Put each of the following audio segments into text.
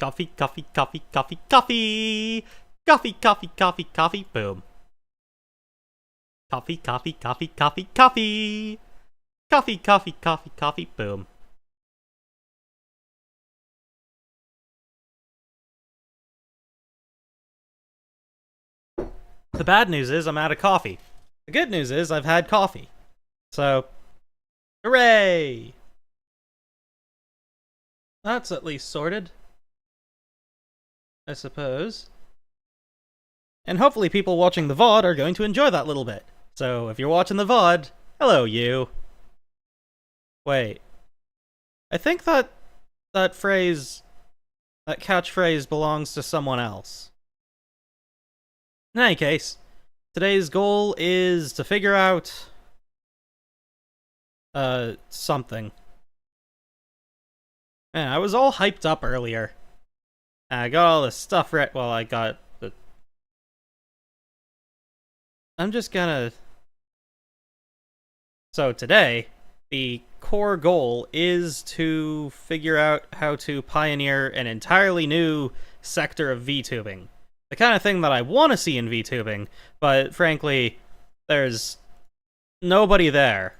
Coffee, coffee, coffee, coffee, coffee! Coffee, coffee, coffee, coffee, boom. Coffee, coffee, coffee, coffee, coffee! Coffee, coffee, coffee, coffee, boom. The bad news is I'm out of coffee. The good news is I've had coffee. So, hooray! That's at least sorted, I suppose. And hopefully people watching the VOD are going to enjoy that little bit. So if you're watching the VOD, hello you. Wait. I think that catchphrase belongs to someone else. In any case, today's goal is to figure out something. Man, I was all hyped up earlier. I got all this stuff right. Well, I got the. I'm just gonna. So today, the core goal is to figure out how to pioneer an entirely new sector of vtubing. The kind of thing that I want to see in vtubing, but frankly, there's nobody there.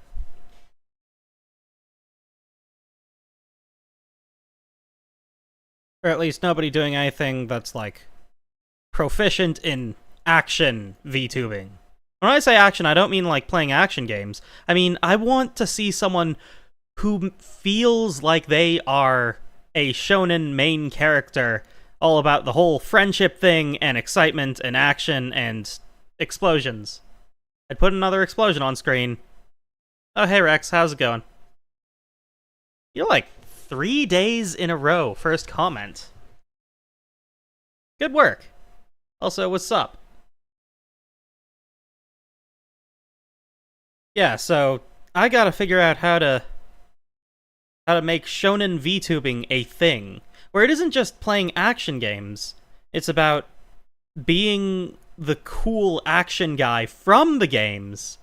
Or at least nobody doing anything that's, like, proficient in action VTubing. When I say action, I don't mean, like, playing action games. I mean, I want to see someone who feels like they are a shonen main character, all about the whole friendship thing, and excitement, and action, and explosions. I'd put another explosion on screen. Oh, hey Rex, how's it going? You're like 3 days in a row, first comment. Good work. Also, what's up? Yeah, so I gotta figure out how to make shonen VTubing a thing, where it isn't just playing action games. It's about being the cool action guy from the games,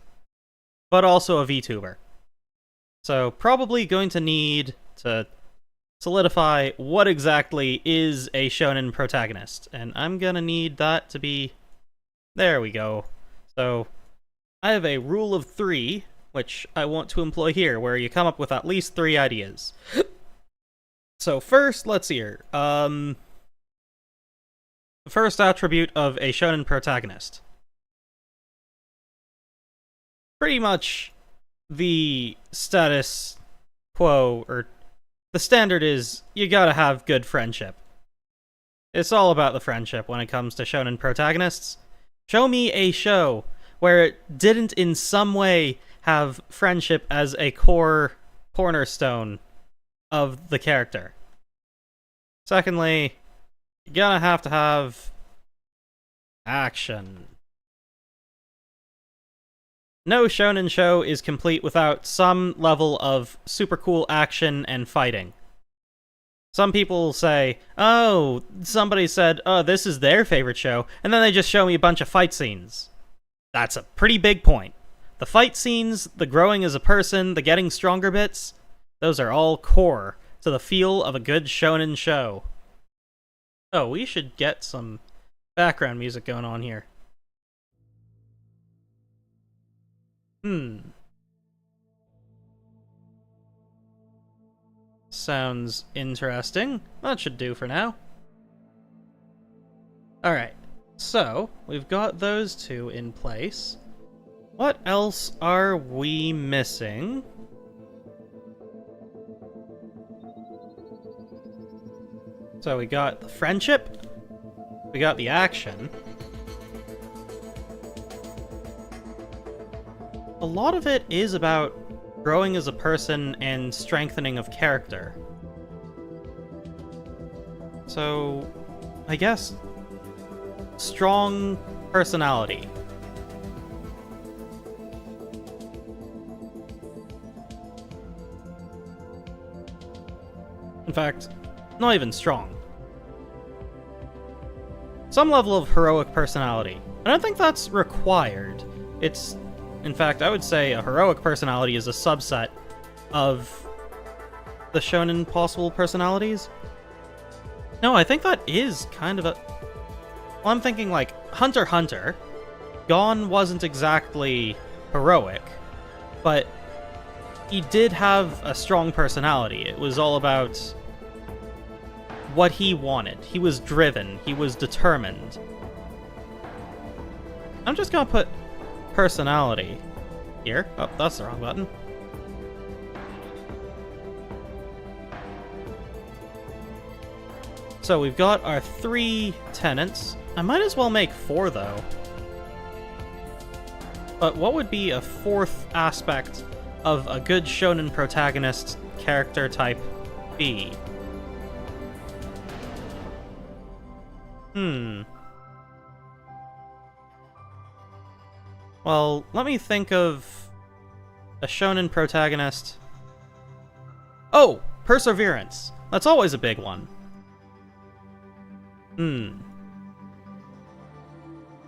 but also a VTuber. So probably going to need to solidify what exactly is a shonen protagonist, and I'm gonna need that to be... There we go. So, I have a rule of 3, which I want to employ here, where you come up with at least 3 ideas. So first, let's see here. The first attribute of a shonen protagonist. Pretty much the status quo, or the standard is, you gotta have good friendship. It's all about the friendship when it comes to shonen protagonists. Show me a show where it didn't in some way have friendship as a core cornerstone of the character. Secondly, you're gonna have to have action. No shonen show is complete without some level of super cool action and fighting. Some people say, oh, somebody said, oh, this is their favorite show, and then they just show me a bunch of fight scenes. That's a pretty big point. The fight scenes, the growing as a person, the getting stronger bits, those are all core to the feel of a good shonen show. Oh, we should get some background music going on here. Sounds interesting. That should do for now. Alright, so we've got those 2 in place. What else are we missing? So we got the friendship, we got the action. A lot of it is about growing as a person and strengthening of character. So, I guess, strong personality. In fact, not even strong. Some level of heroic personality. I don't think that's required. It's, in fact, I would say a heroic personality is a subset of the shonen possible personalities. No, I think that is kind of a... Well, I'm thinking, like, Hunter x Hunter. Gon wasn't exactly heroic, but he did have a strong personality. It was all about what he wanted. He was driven. He was determined. I'm just gonna put personality here. Oh, that's the wrong button. So we've got our 3 tenets. I might as well make 4, though. But what would be a 4th aspect of a good shonen protagonist character type be? Well, let me think of a shonen protagonist. Oh! Perseverance! That's always a big one.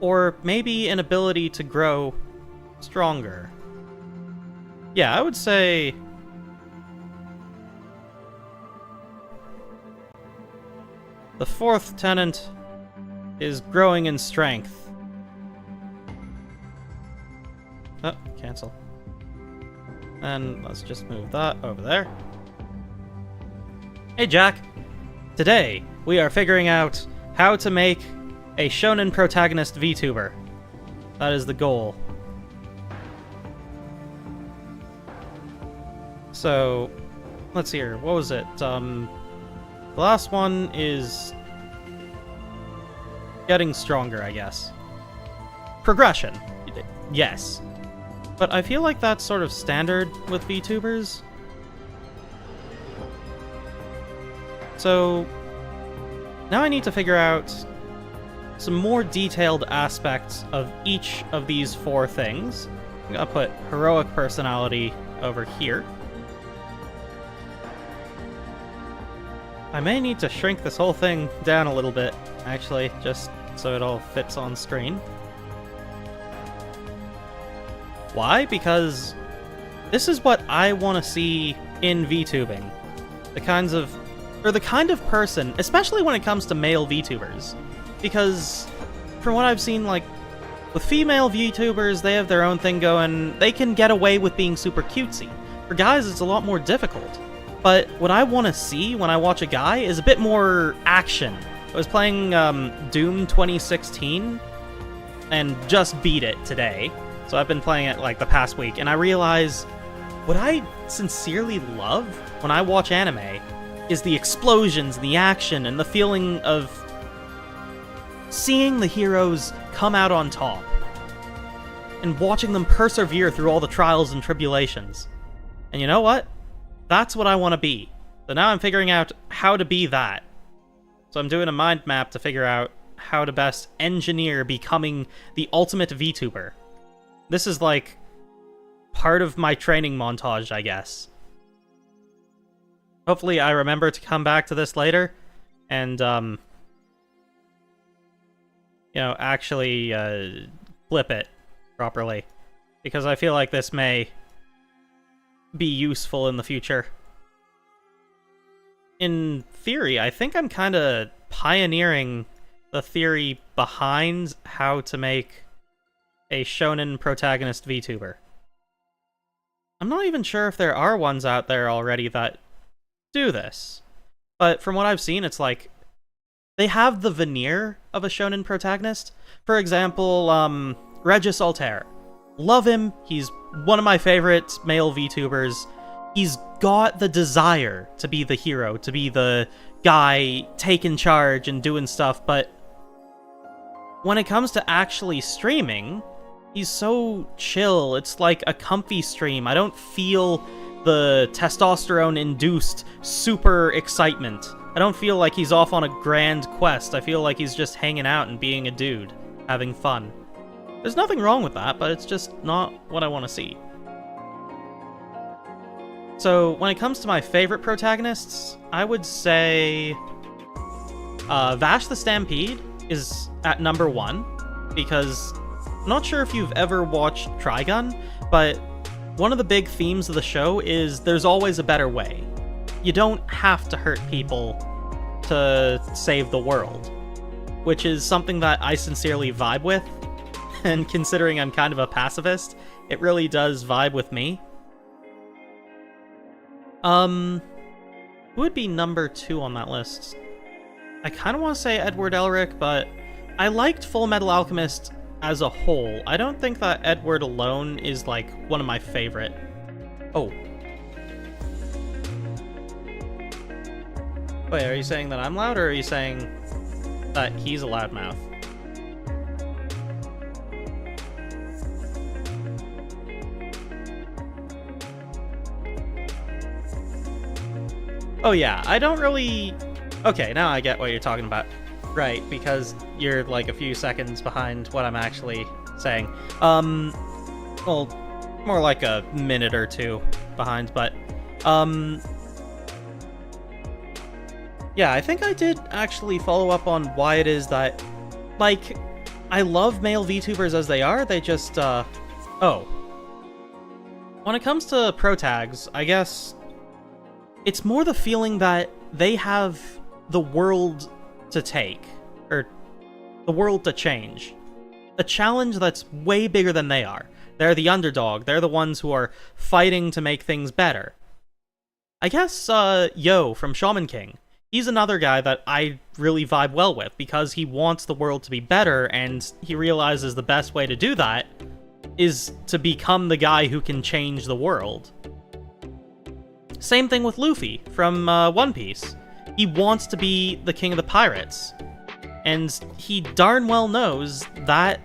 Or maybe an ability to grow stronger. Yeah, I would say... the 4th tenet is growing in strength. Oh, cancel. And let's just move that over there. Hey Jack! Today, we are figuring out how to make a shonen protagonist VTuber. That is the goal. So, let's see here. What was it? The last one is getting stronger, I guess. Progression. Yes. But I feel like that's sort of standard with VTubers. So, now I need to figure out some more detailed aspects of each of these 4 things. I'm gonna put heroic personality over here. I may need to shrink this whole thing down a little bit, actually, just so it all fits on screen. Why? Because this is what I want to see in VTubing. The kind of person, especially when it comes to male VTubers. Because, from what I've seen, like, with female VTubers, they have their own thing going. They can get away with being super cutesy. For guys, it's a lot more difficult. But what I want to see when I watch a guy is a bit more action. I was playing Doom 2016 and just beat it today. So I've been playing it like the past week, and I realize what I sincerely love when I watch anime is the explosions, and the action, and the feeling of seeing the heroes come out on top and watching them persevere through all the trials and tribulations. And you know what? That's what I want to be. So now I'm figuring out how to be that. So I'm doing a mind map to figure out how to best engineer becoming the ultimate VTuber. This is like part of my training montage, I guess. Hopefully I remember to come back to this later and, you know, actually flip it properly. Because I feel like this may be useful in the future. In theory, I think I'm kind of pioneering the theory behind how to make a shonen protagonist VTuber. I'm not even sure if there are ones out there already that do this. But from what I've seen, it's like they have the veneer of a shonen protagonist. For example, Regis Altair. Love him. He's one of my favorite male VTubers. He's got the desire to be the hero, to be the guy taking charge and doing stuff, but when it comes to actually streaming, he's so chill. It's like a comfy stream. I don't feel the testosterone-induced super excitement. I don't feel like he's off on a grand quest. I feel like he's just hanging out and being a dude, having fun. There's nothing wrong with that, but it's just not what I want to see. So, when it comes to my favorite protagonists, I would say Vash the Stampede is at number 1, because I'm not sure if you've ever watched Trigun, but one of the big themes of the show is there's always a better way. You don't have to hurt people to save the world, which is something that I sincerely vibe with, and considering I'm kind of a pacifist, it really does vibe with me. Who would be number 2 on that list? I kind of want to say Edward Elric, but I liked Full Metal Alchemist as a whole. I don't think that Edward alone is, like, one of my favorite. Oh. Wait, are you saying that I'm loud, or are you saying that he's a loudmouth? Oh yeah, I don't really... Okay, now I get what you're talking about. Right, because you're like a few seconds behind what I'm actually saying. Well, more like a minute or 2 behind, but, yeah, I think I did actually follow up on why it is that, like, I love male VTubers as they are, they just, oh. When it comes to pro tags, I guess it's more the feeling that they have the world to take, or the world to change. A challenge that's way bigger than they are. They're the underdog, they're the ones who are fighting to make things better. I guess, Yo from Shaman King, he's another guy that I really vibe well with, because he wants the world to be better, and he realizes the best way to do that is to become the guy who can change the world. Same thing with Luffy from One Piece. He wants to be the king of the pirates, and he darn well knows that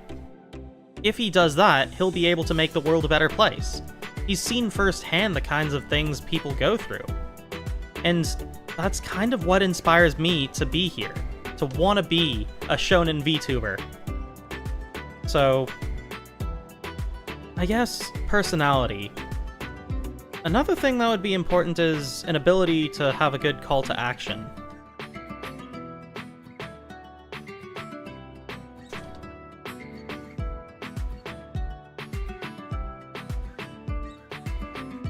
if he does that, he'll be able to make the world a better place. He's seen firsthand the kinds of things people go through, and that's kind of what inspires me to be here, to want to be a shonen VTuber. So, I guess personality. Another thing that would be important is an ability to have a good call to action.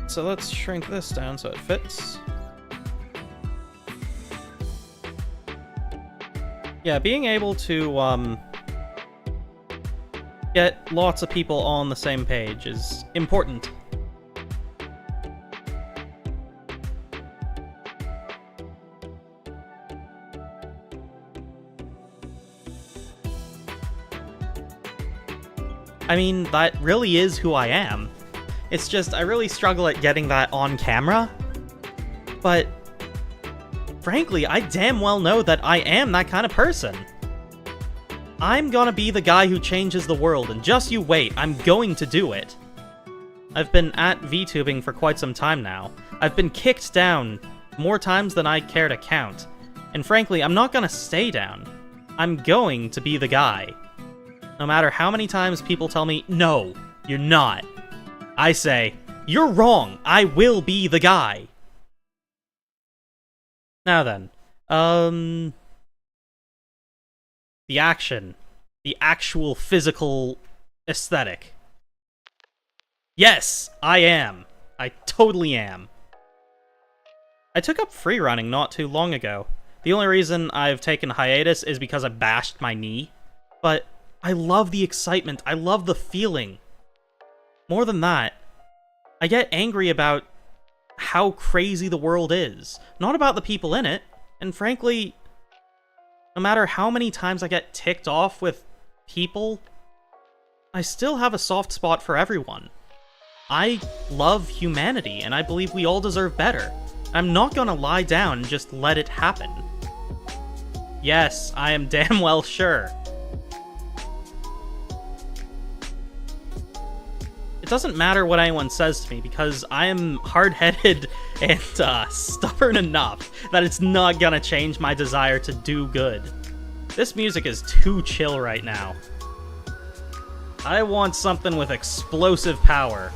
So let's shrink this down so it fits. Yeah, being able to get lots of people on the same page is important. I mean, that really is who I am. It's just, I really struggle at getting that on camera. But, frankly, I damn well know that I am that kind of person. I'm gonna be the guy who changes the world, and just you wait, I'm going to do it. I've been at VTubing for quite some time now. I've been kicked down more times than I care to count. And frankly, I'm not gonna stay down. I'm going to be the guy. No matter how many times people tell me, no, you're not. I say, you're wrong, I will be the guy. Now then, the action. The actual physical aesthetic. Yes, I am. I totally am. I took up freerunning not too long ago. The only reason I've taken hiatus is because I bashed my knee. But I love the excitement, I love the feeling. More than that, I get angry about how crazy the world is, not about the people in it, and frankly, no matter how many times I get ticked off with people, I still have a soft spot for everyone. I love humanity, and I believe we all deserve better. I'm not gonna lie down and just let it happen. Yes, I am damn well sure. It doesn't matter what anyone says to me, because I am hard-headed and stubborn enough that it's not gonna change my desire to do good. This music is too chill right now. I want something with explosive power.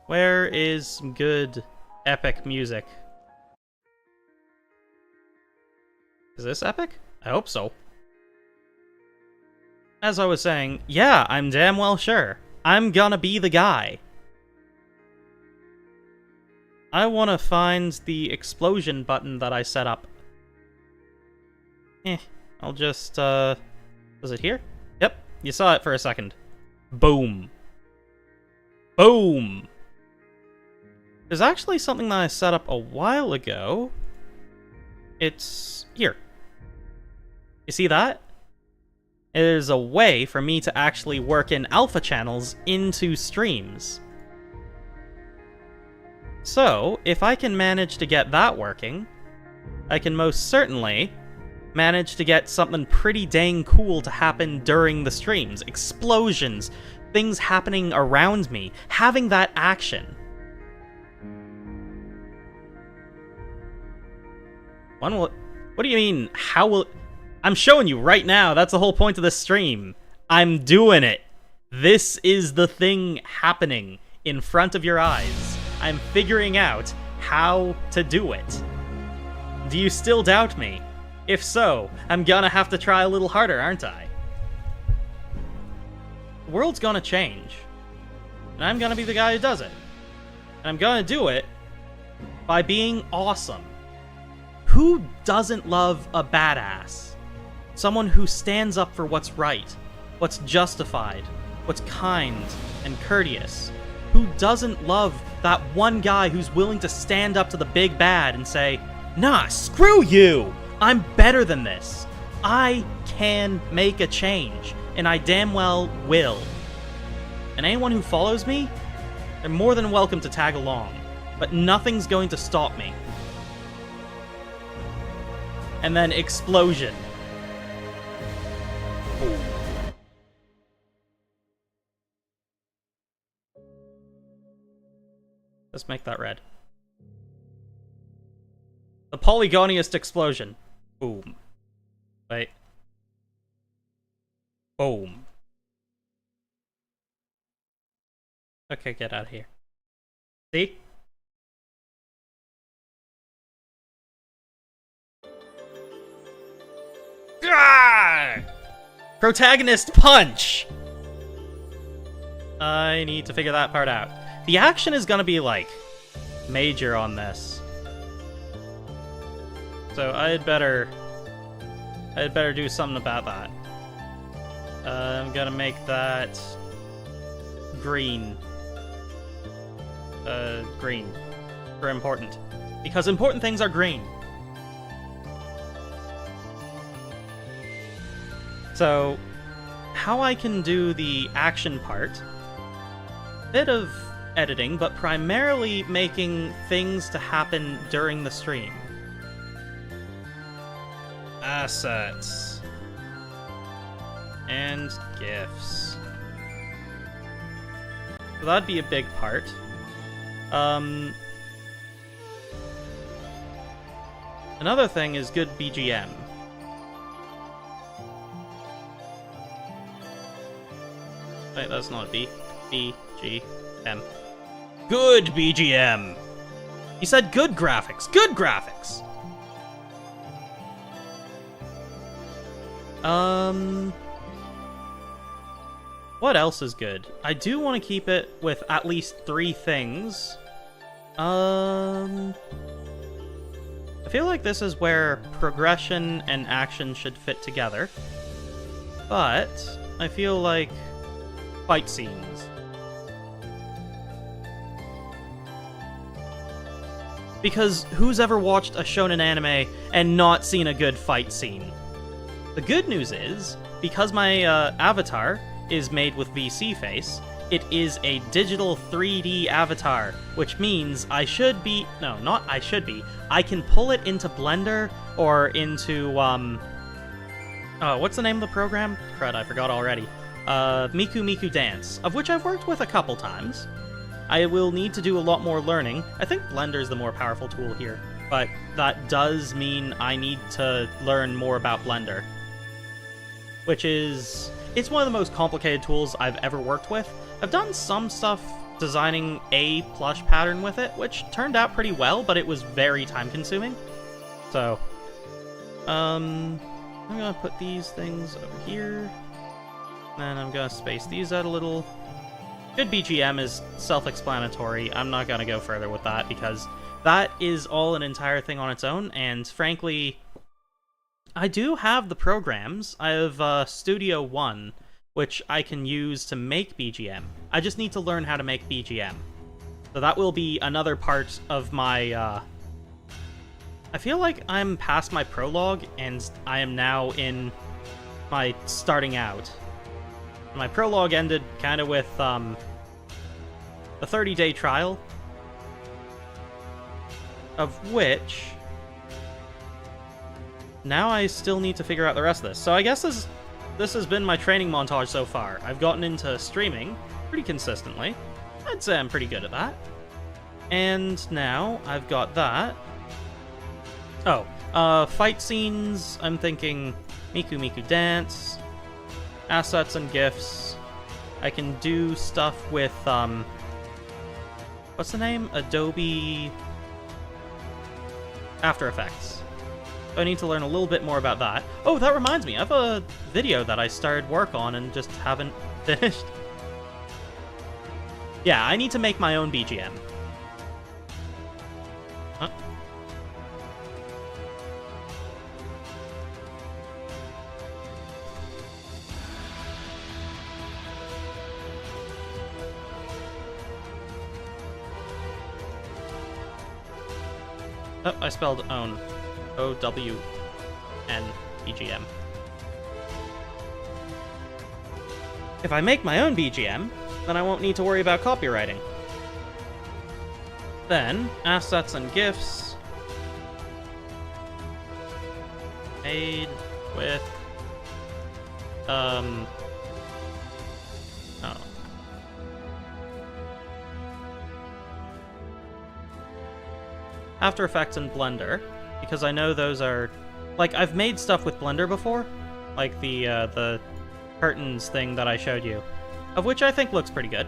Where is some good, epic music? Is this epic? I hope so. As I was saying, yeah, I'm damn well sure. I'm gonna be the guy. I want to find the explosion button that I set up. I'll just, was it here? Yep, you saw it for a second. Boom. Boom! There's actually something that I set up a while ago. It's here. You see that? There's a way for me to actually work in alpha channels into streams. So, if I can manage to get that working, I can most certainly manage to get something pretty dang cool to happen during the streams. Explosions, things happening around me, having that action. What do you mean, how will... I'm showing you right now, that's the whole point of this stream. I'm doing it. This is the thing happening in front of your eyes. I'm figuring out how to do it. Do you still doubt me? If so, I'm gonna have to try a little harder, aren't I? The world's gonna change. And I'm gonna be the guy who does it. And I'm gonna do it by being awesome. Who doesn't love a badass? Someone who stands up for what's right, what's justified, what's kind and courteous. Who doesn't love that one guy who's willing to stand up to the big bad and say, nah, screw you! I'm better than this. I can make a change, and I damn well will. And anyone who follows me, they're more than welcome to tag along, but nothing's going to stop me. And then explosion. Let's make that red. The polygoniest explosion. Boom. Wait. Boom. Okay, get out of here. See? Ah! Protagonist punch! I need to figure that part out. The action is gonna be, like, major on this. So I'd better do something about that. I'm gonna make that green. Green. For important. Because important things are green. So, how I can do the action part, bit of editing, but primarily making things to happen during the stream. Assets. And GIFs. So that'd be a big part. Another thing is good BGM. Wait, that's not a B. BGM. Good BGM! He said good graphics. Good graphics! What else is good? I do want to keep it with at least 3 things. I feel like this is where progression and action should fit together. But I feel like fight scenes. Because who's ever watched a shonen anime and not seen a good fight scene? The good news is, because my avatar is made with VC face, it is a digital 3D avatar, which means I should be... No, not I should be. I can pull it into Blender or into, what's the name of the program? Crud, I forgot already. Miku Miku Dance, of which I've worked with a couple times. I will need to do a lot more learning. I think Blender's the more powerful tool here, but that does mean I need to learn more about Blender. Which is... It's one of the most complicated tools I've ever worked with. I've done some stuff designing a plush pattern with it, which turned out pretty well, but it was very time-consuming. So, I'm gonna put these things over here. Then I'm gonna space these out a little. Good BGM is self-explanatory. I'm not gonna go further with that, because that is all an entire thing on its own, and frankly, I do have the programs. I have Studio One, which I can use to make BGM. I just need to learn how to make BGM. So that will be another part of my, I feel like I'm past my prologue, and I am now in my starting out. My prologue ended kind of with, the 30-day trial, of which now I still need to figure out the rest of this. So I guess this has been my training montage so far. I've gotten into streaming pretty consistently. I'd say I'm pretty good at that. And now I've got that. Oh, fight scenes, I'm thinking Miku Miku Dance, assets and gifts. I can do stuff with, what's the name? Adobe After Effects. I need to learn a little bit more about that. Oh, that reminds me, I have a video that I started work on and just haven't finished. Yeah, I need to make my own BGM. Huh? Oh, I spelled own. O-W-N BGM. If I make my own BGM, then I won't need to worry about copywriting. Then, assets and gifts. Made with... Oh. After Effects and Blender, because I know those are... Like, I've made stuff with Blender before, like the curtains thing that I showed you, of which I think looks pretty good.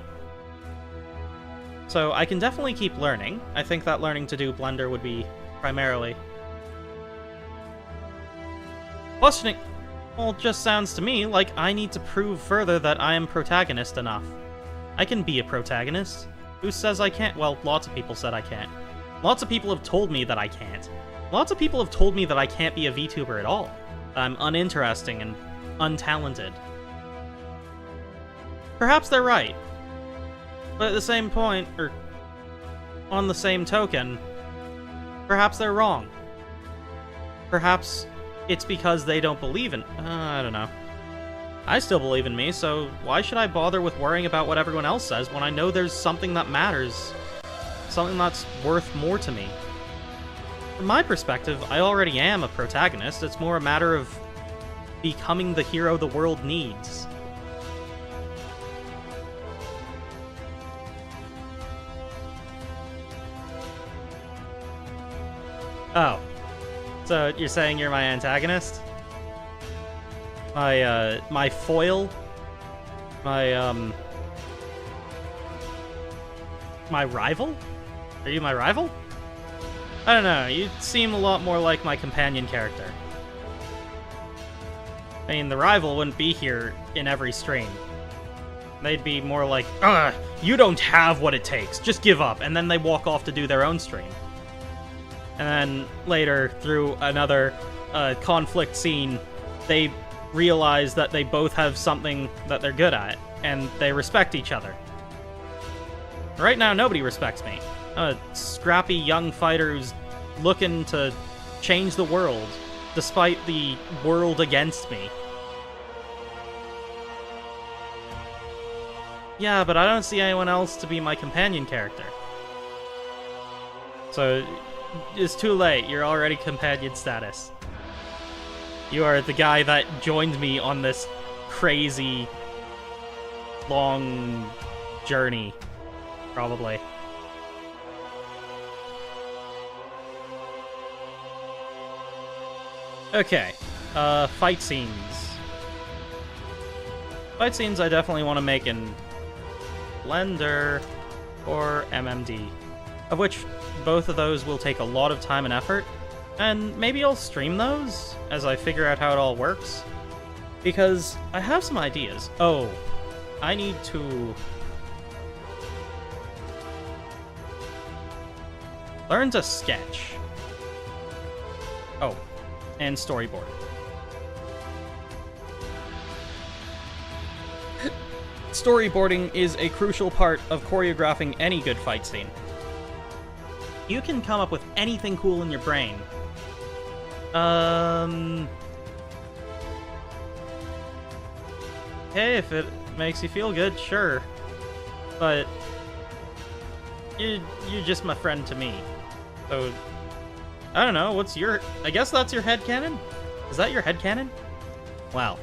So I can definitely keep learning. I think that learning to do Blender would be primarily... Questioning... Well, it just sounds to me like I need to prove further that I am protagonist enough. I can be a protagonist. Who says I can't? Well, lots of people said I can't. Lots of people have told me that I can't. Lots of people have told me that I can't be a VTuber at all. I'm uninteresting and untalented. Perhaps they're right. But at the same point, or on the same token, perhaps they're wrong. Perhaps it's because they don't believe in... I don't know. I still believe in me, so why should I bother with worrying about what everyone else says when I know there's something that matters? Something that's worth more to me. From my perspective, I already am a protagonist. It's more a matter of becoming the hero the world needs. Oh. So you're saying you're my antagonist? My foil? My rival? Are you my rival? I don't know, you seem a lot more like my companion character. I mean, the rival wouldn't be here in every stream. They'd be more like, ugh, you don't have what it takes, just give up, and then they walk off to do their own stream. And then later, through another conflict scene, they realize that they both have something that they're good at, and they respect each other. Right now, nobody respects me. I'm a scrappy young fighter who's looking to change the world, despite the world against me. Yeah, but I don't see anyone else to be my companion character. So, it's too late. You're already companion status. You are the guy that joined me on this crazy, long journey, probably. Okay, fight scenes. Fight scenes I definitely want to make in Blender or MMD, of which both of those will take a lot of time and effort, and maybe I'll stream those as I figure out how it all works, because I have some ideas. Oh, I need to learn to sketch. Oh, and storyboard. storyboarding is a crucial part of choreographing any good fight scene. You can come up with anything cool in your brain. Hey, if it makes you feel good, sure. But you're just my friend to me. So, I don't know, what's your... I guess that's your headcanon? Is that your headcanon? Wow.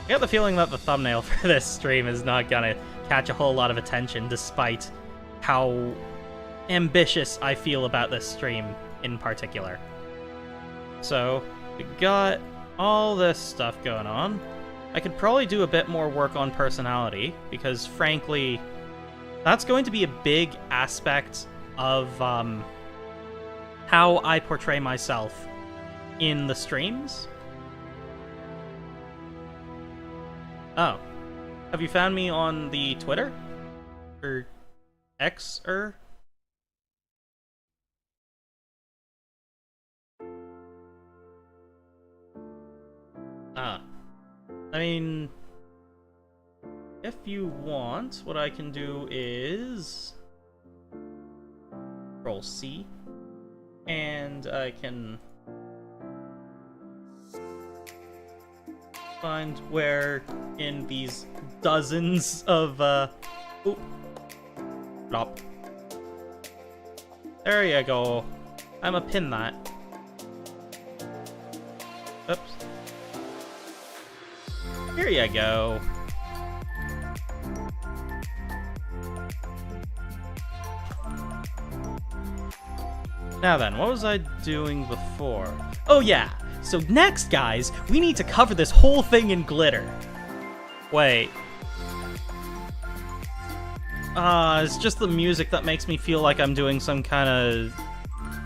I get the feeling that the thumbnail for this stream is not gonna catch a whole lot of attention, despite how ambitious I feel about this stream in particular. So, we got all this stuff going on. I could probably do a bit more work on personality, because frankly, that's going to be a big aspect of how I portray myself in the streams. Oh. Have you found me on the Twitter? Or X-er? I mean, if you want, what I can do is Control C, and I can find where in these dozens of oop, flop. There you go. I'ma pin that. Oops. Here you go. Now then, what was I doing before? Oh yeah, so next, guys, we need to cover this whole thing in glitter. Wait. It's just the music that makes me feel like I'm doing some kind of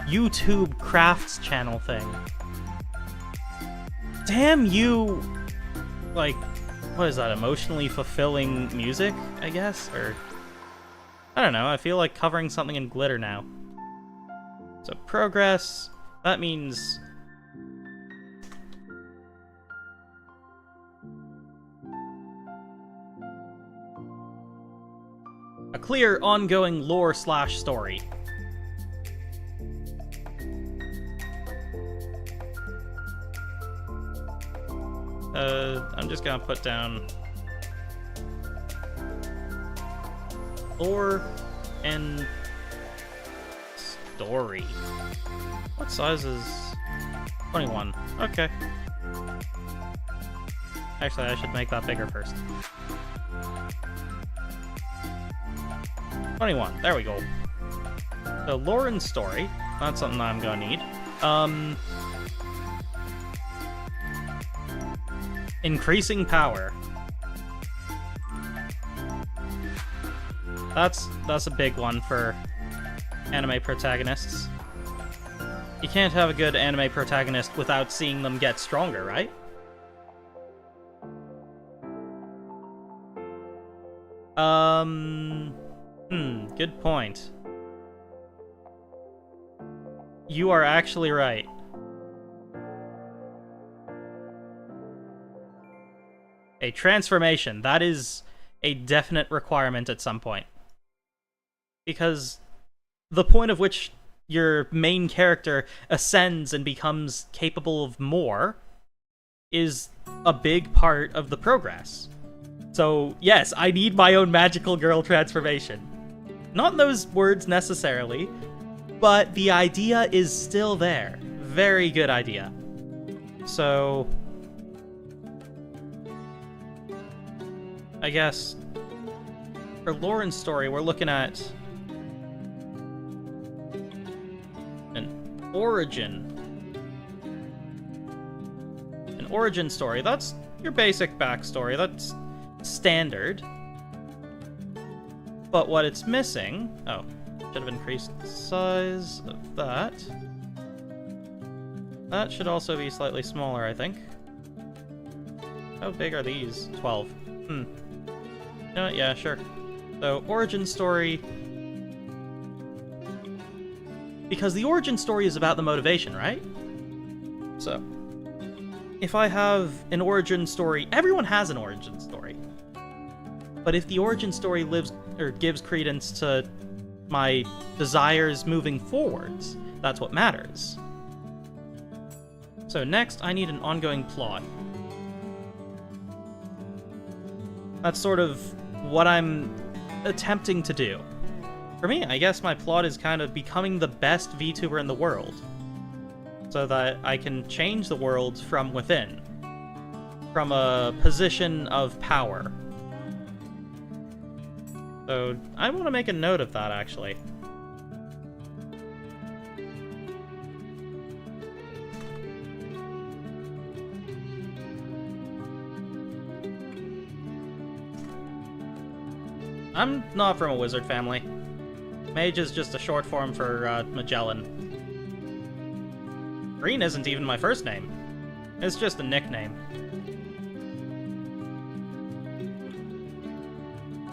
YouTube crafts channel thing. Damn you... like, what is that, emotionally fulfilling music, I guess? Or, I don't know, I feel like covering something in glitter now. So, progress, that means... a clear, ongoing lore/story. I'm just gonna put down lore and story. What size is 21? Okay. Actually, I should make that bigger first. 21, there we go. So lore and story, that's something I'm gonna need. Increasing power. That's a big one for anime protagonists. You can't have a good anime protagonist without seeing them get stronger, right? Good point. You are actually right. A transformation, that is a definite requirement at some point. Because the point of which your main character ascends and becomes capable of more is a big part of the progress. So, yes, I need my own magical girl transformation. Not in those words necessarily, but the idea is still there. Very good idea. So, I guess for lore and story, we're looking at an origin. An origin story. That's your basic backstory. That's standard. But what it's missing... oh, should have increased the size of that. That should also be slightly smaller, I think. How big are these? 12. You know what? Yeah, sure. So, origin story... because the origin story is about the motivation, right? So, if I have an origin story... everyone has an origin story. But if the origin story lives or gives credence to my desires moving forwards, that's what matters. So next, I need an ongoing plot. That's sort of what I'm attempting to do. For me, I guess my plot is kind of becoming the best VTuber in the world, so that I can change the world from within, from a position of power. So I want to make a note of that, actually. I'm not from a wizard family. Mage is just a short form for Magellan. Green isn't even my first name. It's just a nickname.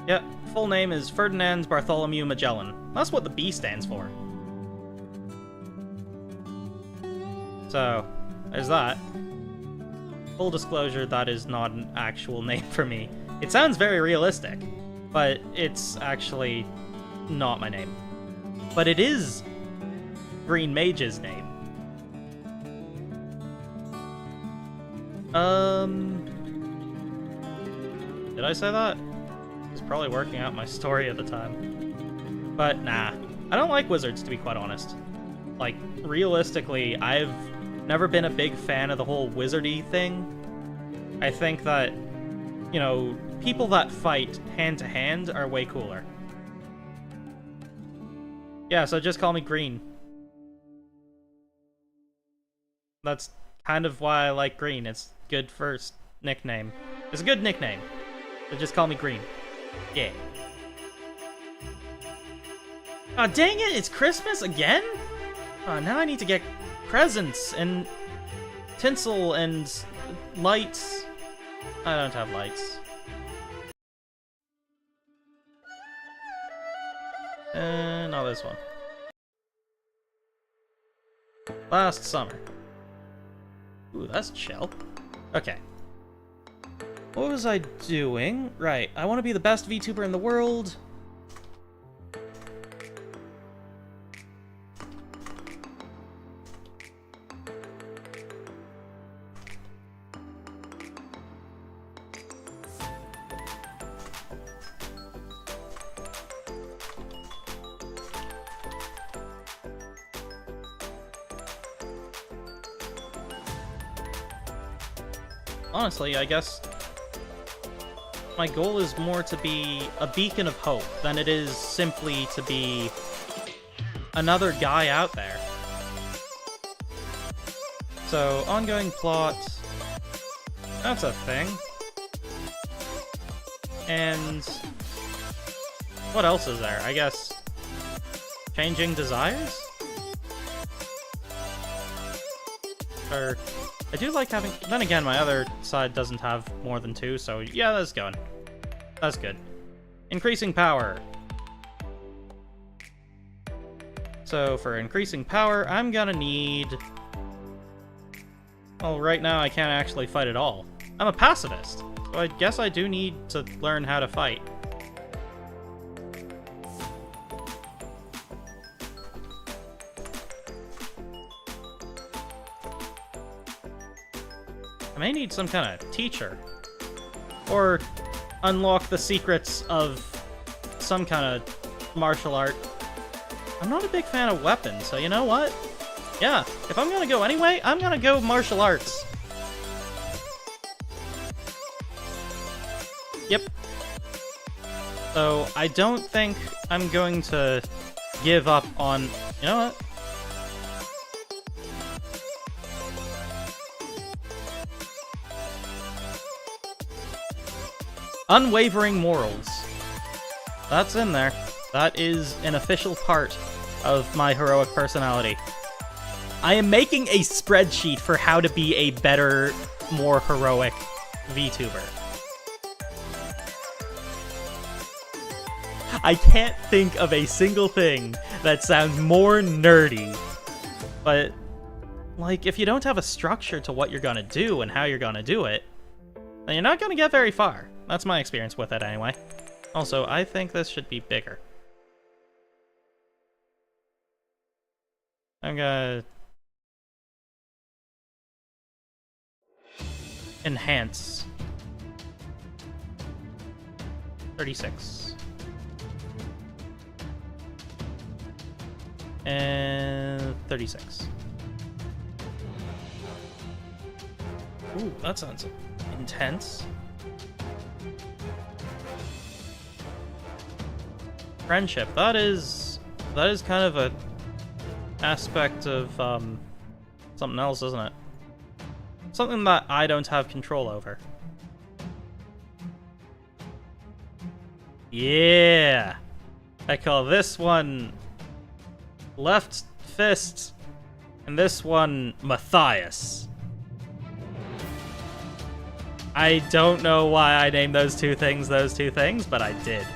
Yep, full name is Ferdinand Bartholomew Magellan. That's what the B stands for. So, there's that. Full disclosure, that is not an actual name for me. It sounds very realistic, but it's actually not my name. But it is Green Mage's name. Did I say that? I was probably working out my story at the time. But nah, I don't like wizards, to be quite honest. Like, realistically, I've never been a big fan of the whole wizardy thing. I think that, you know, people that fight hand-to-hand are way cooler. Yeah, so just call me Green. That's kind of why I like Green. It's good first nickname. It's a good nickname. So just call me Green. Yeah. Aw, dang it! It's Christmas again? Now I need to get presents and tinsel and lights. I don't have lights. Not this one. Last summer. Ooh, that's chill. Okay. What was I doing? Right, I want to be the best VTuber in the world. Honestly, I guess my goal is more to be a beacon of hope than it is simply to be another guy out there. So, ongoing plot, that's a thing. And what else is there? I guess changing desires? Or I do like having... Then again, my other side doesn't have more than 2, so yeah, that's going. That's good. Increasing power. So for increasing power, I'm gonna need... Well, right now I can't actually fight at all. I'm a pacifist, so I guess I do need to learn how to fight. I may need some kind of teacher. Or unlock the secrets of some kind of martial art. I'm not a big fan of weapons, so you know what? Yeah, if I'm gonna go anyway, I'm gonna go martial arts. Yep. So, I don't think I'm going to give up on... You know what? Unwavering morals. That's in there. That is an official part of my heroic personality. I am making a spreadsheet for how to be a better, more heroic VTuber. I can't think of a single thing that sounds more nerdy. But, like, if you don't have a structure to what you're gonna do and how you're gonna do it, then you're not gonna get very far. That's my experience with it anyway. Also, I think this should be bigger. I'm gonna enhance 36 and 36. Ooh, that sounds intense. Friendship. That is kind of a aspect of something else, isn't it? Something that I don't have control over. Yeah! I call this one Left Fist, and this one Matthias. I don't know why I named those two things, but I did.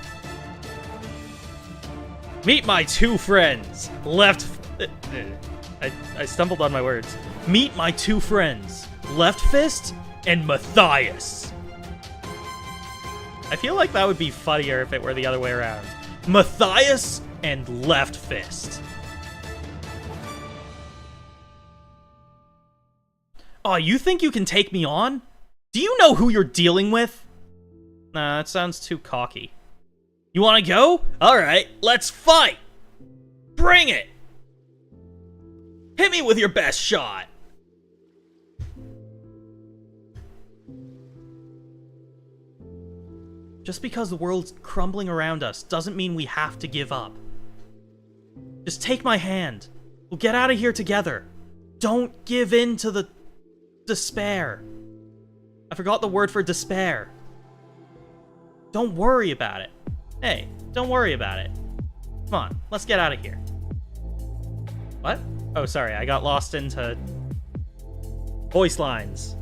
Meet my two friends, I stumbled on my words. Meet my two friends, Left Fist and Matthias. I feel like that would be funnier if it were the other way around. Matthias and Left Fist. Oh, you think you can take me on? Do you know who you're dealing with? Nah, that sounds too cocky. You wanna go? Alright, let's fight! Bring it! Hit me with your best shot! Just because the world's crumbling around us doesn't mean we have to give up. Just take my hand. We'll get out of here together. Don't give in to the despair. I forgot the word for despair. Don't worry about it. Hey, don't worry about it. Come on, let's get out of here. What? Oh, sorry, I got lost into voice lines.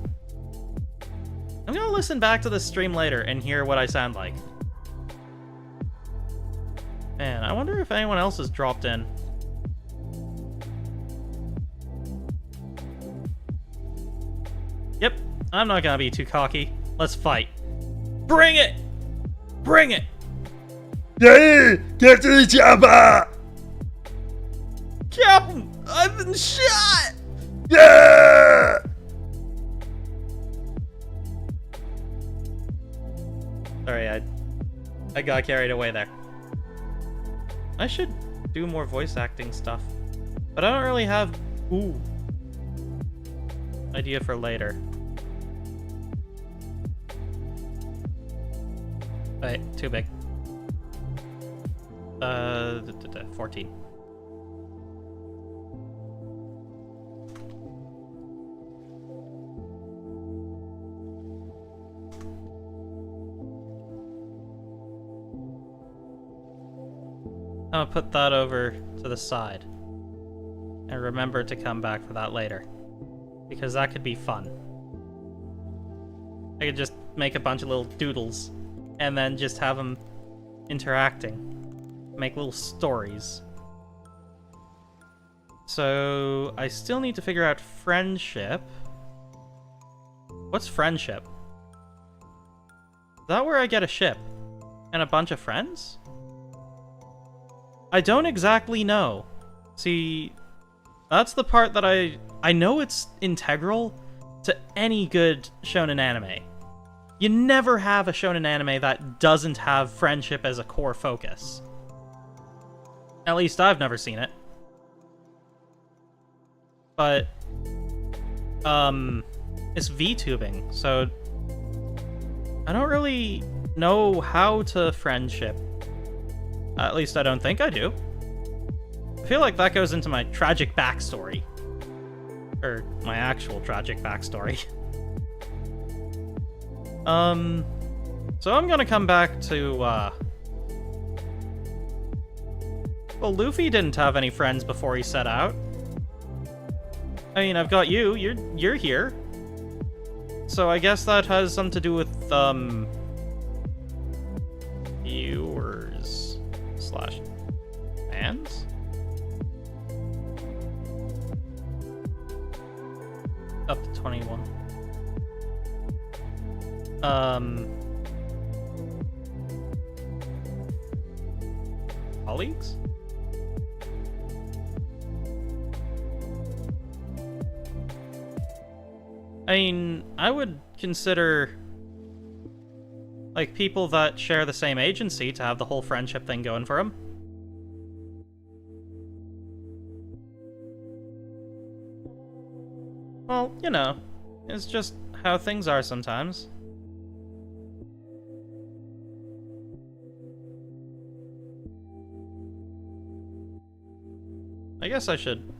I'm gonna listen back to the stream later and hear what I sound like. Man, I wonder if anyone else has dropped in. Yep, I'm not gonna be too cocky. Let's fight. Bring it! Bring it! Yeah, get to the chopper! Captain, I've been shot! Yeah! Sorry, I got carried away there. I should do more voice acting stuff, but I don't really have idea for later. Wait, too big. 14. I'm gonna put that over to the side. And remember to come back for that later. Because that could be fun. I could just make a bunch of little doodles and then just have them interacting. Make little stories. So, I still need to figure out friendship. What's friendship? Is that where I get a ship? And a bunch of friends? I don't exactly know. See, that's the part that I know it's integral to any good shonen anime. You never have a shonen anime that doesn't have friendship as a core focus. At least I've never seen it. But, it's vtubing, so I don't really know how to friendship. At least I don't think I do. I feel like that goes into my tragic backstory. Or my actual tragic backstory. So I'm gonna come back to, well, Luffy didn't have any friends before he set out. I mean, I've got you. You're here. So I guess that has something to do with, viewers / fans? Up to 21. colleagues? I mean, I would consider, like, people that share the same agency to have the whole friendship thing going for them. Well, you know, it's just how things are sometimes. I guess I should.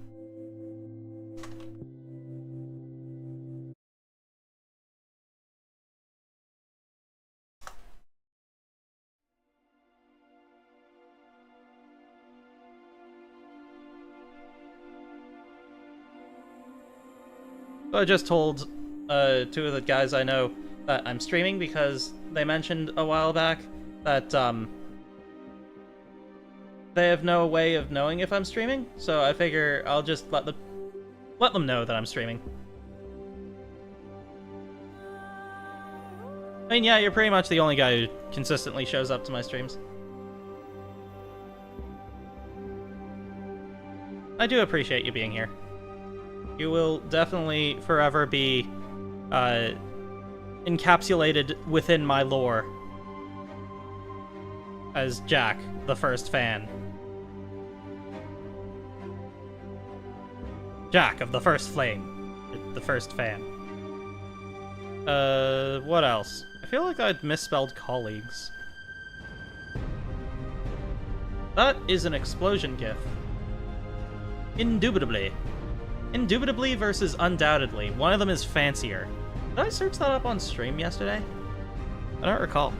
So I just told two of the guys I know that I'm streaming because they mentioned a while back that they have no way of knowing if I'm streaming, so I figure I'll just let them know that I'm streaming. I mean, yeah, you're pretty much the only guy who consistently shows up to my streams. I do appreciate you being here. You will definitely forever be encapsulated within my lore as Jack, the first fan. Jack of the first flame. The first fan. What else? I feel like I'd misspelled colleagues. That is an explosion gif. Indubitably. Indubitably versus undoubtedly. One of them is fancier. Did I search that up on stream yesterday? I don't recall.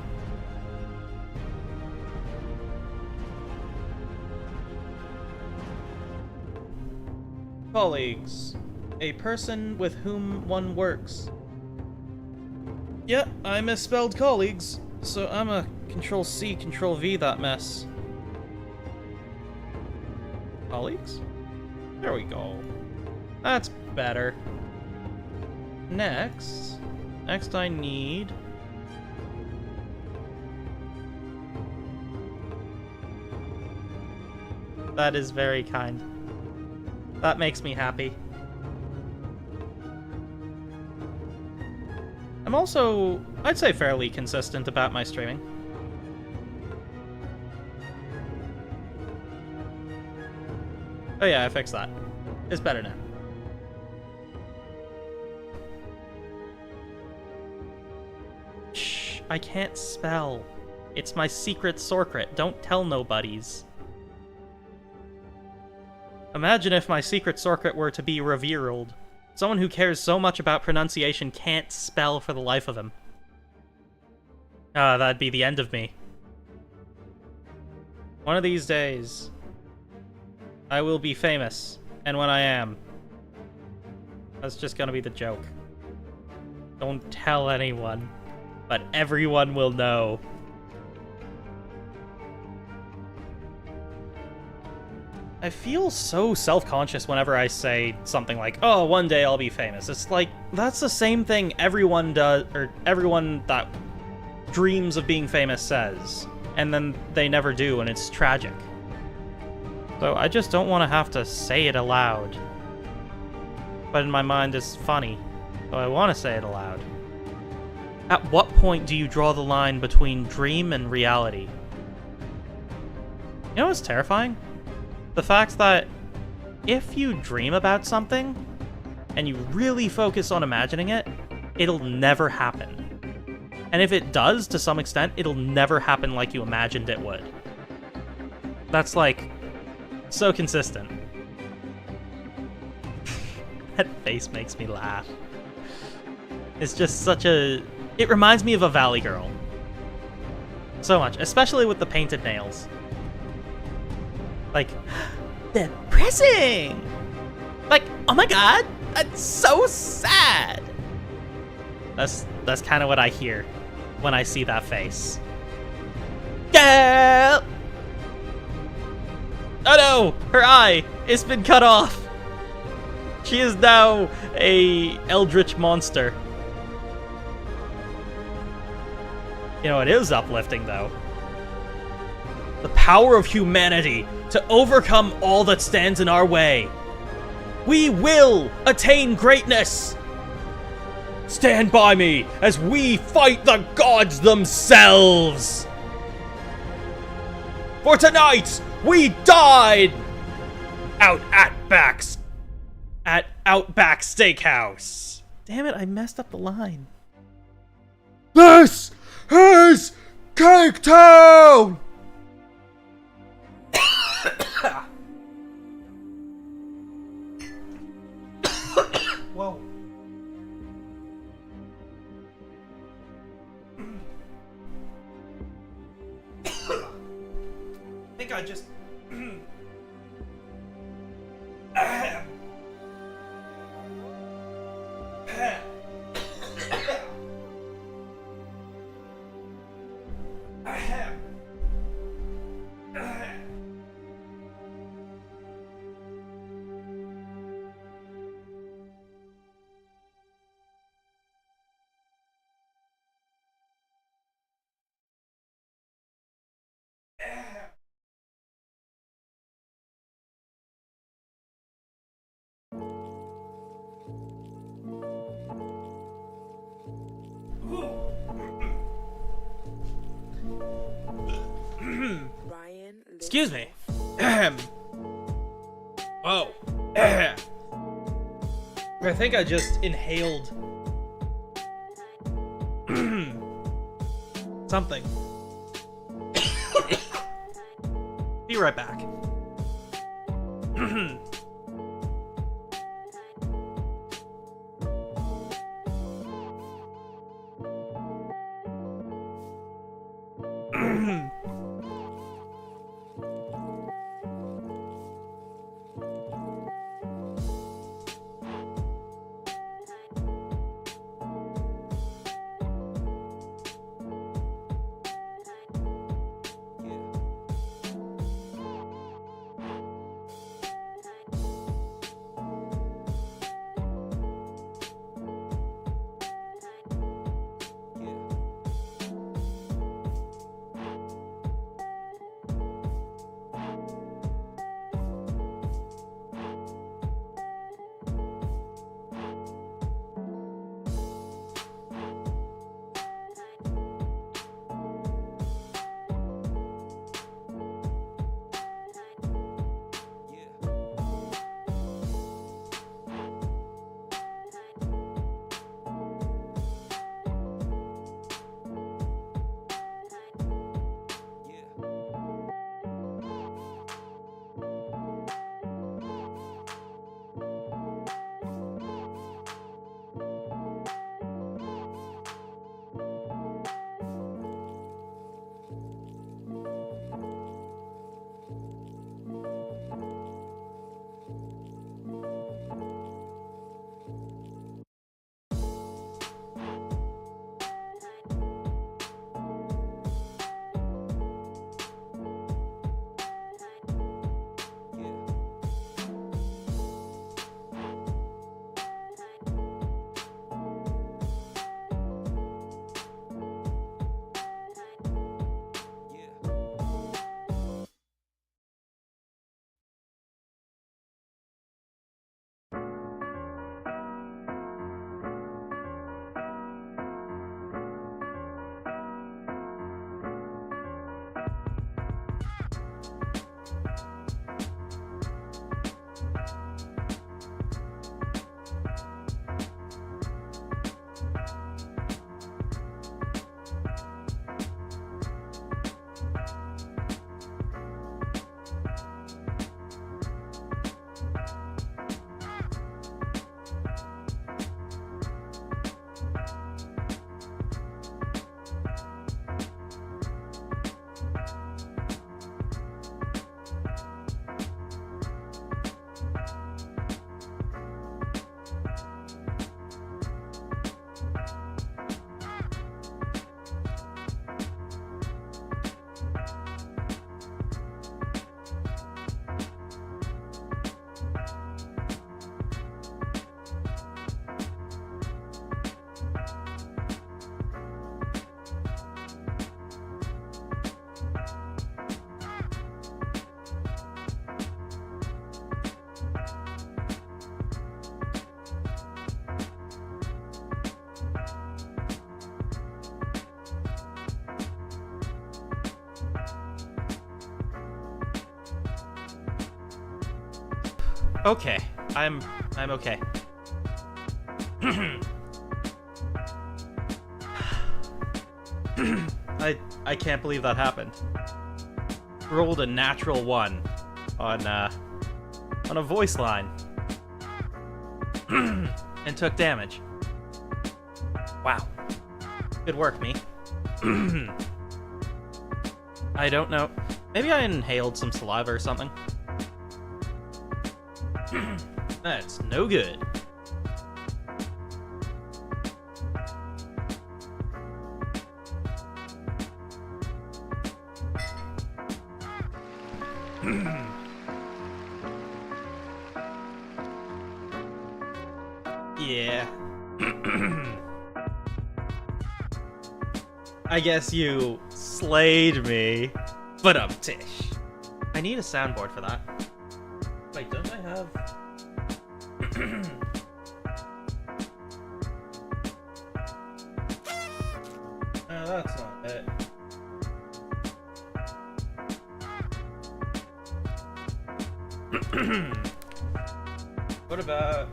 Colleagues. A person with whom one works. Yeah, I misspelled colleagues, so I'm a Control-C, Control-V that mess. Colleagues? There we go. That's better. Next I need... That is very kind. That makes me happy. I'm also, I'd say, fairly consistent about my streaming. Oh yeah, I fixed that. It's better now. Shh, I can't spell. It's my secret secret. Don't tell nobodies. Imagine if my secret secret were to be revealed. Someone who cares so much about pronunciation can't spell for the life of him. Ah, that'd be the end of me. One of these days, I will be famous, and when I am, that's just gonna be the joke. Don't tell anyone, but everyone will know. I feel so self-conscious whenever I say something like, oh, one day I'll be famous. It's like, that's the same thing everyone does, or everyone that dreams of being famous says, and then they never do, and it's tragic. So I just don't want to have to say it aloud. But in my mind it's funny, so I want to say it aloud. At what point do you draw the line between dream and reality? You know what's terrifying? The fact that if you dream about something, and you really focus on imagining it, it'll never happen. And if it does, to some extent, it'll never happen like you imagined it would. That's, like, so consistent. That face makes me laugh. It's just such a... It reminds me of a Valley Girl. So much, especially with the painted nails. Like, depressing! Like, oh my god, that's so sad! That's kind of what I hear when I see that face. Girl! Oh no! Her eye! It's been cut off! She is now a eldritch monster. You know, it is uplifting, though. the power of humanity to overcome all that stands in our way. We will attain greatness! Stand by me as we fight the gods themselves! For tonight, we died! Out at Outback Steakhouse. Damn it, I messed up the line. This is Cake Town! Whoa. I think I just... Excuse me. Whoa. I think I just inhaled something. Be right back. Okay, I'm okay. I can't believe that happened. Rolled a natural 1 on a voice line. And took damage. Wow. Good work, me. I don't know. Maybe I inhaled some saliva or something. That's no good. Yeah. I guess you slayed me. But tish. I need a soundboard for that. Wait, don't I have... No, that's not it. What about...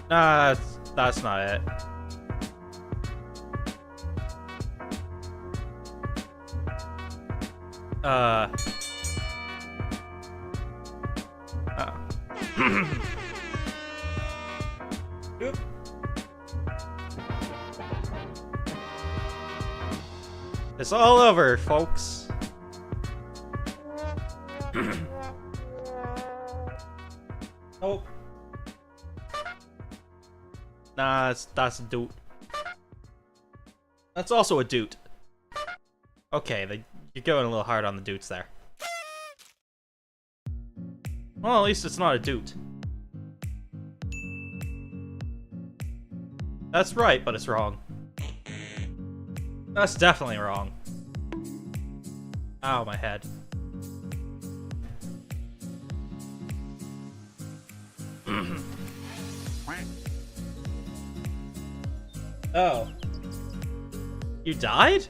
Nah, that's not it. Oh. Oop. It's all over, folks. Nope. Nah, that's a doot. That's also a doot. Okay, you're going a little hard on the doots there. Well, at least it's not a doot. That's right, but it's wrong. That's definitely wrong. Ow, my head. Oh. You died?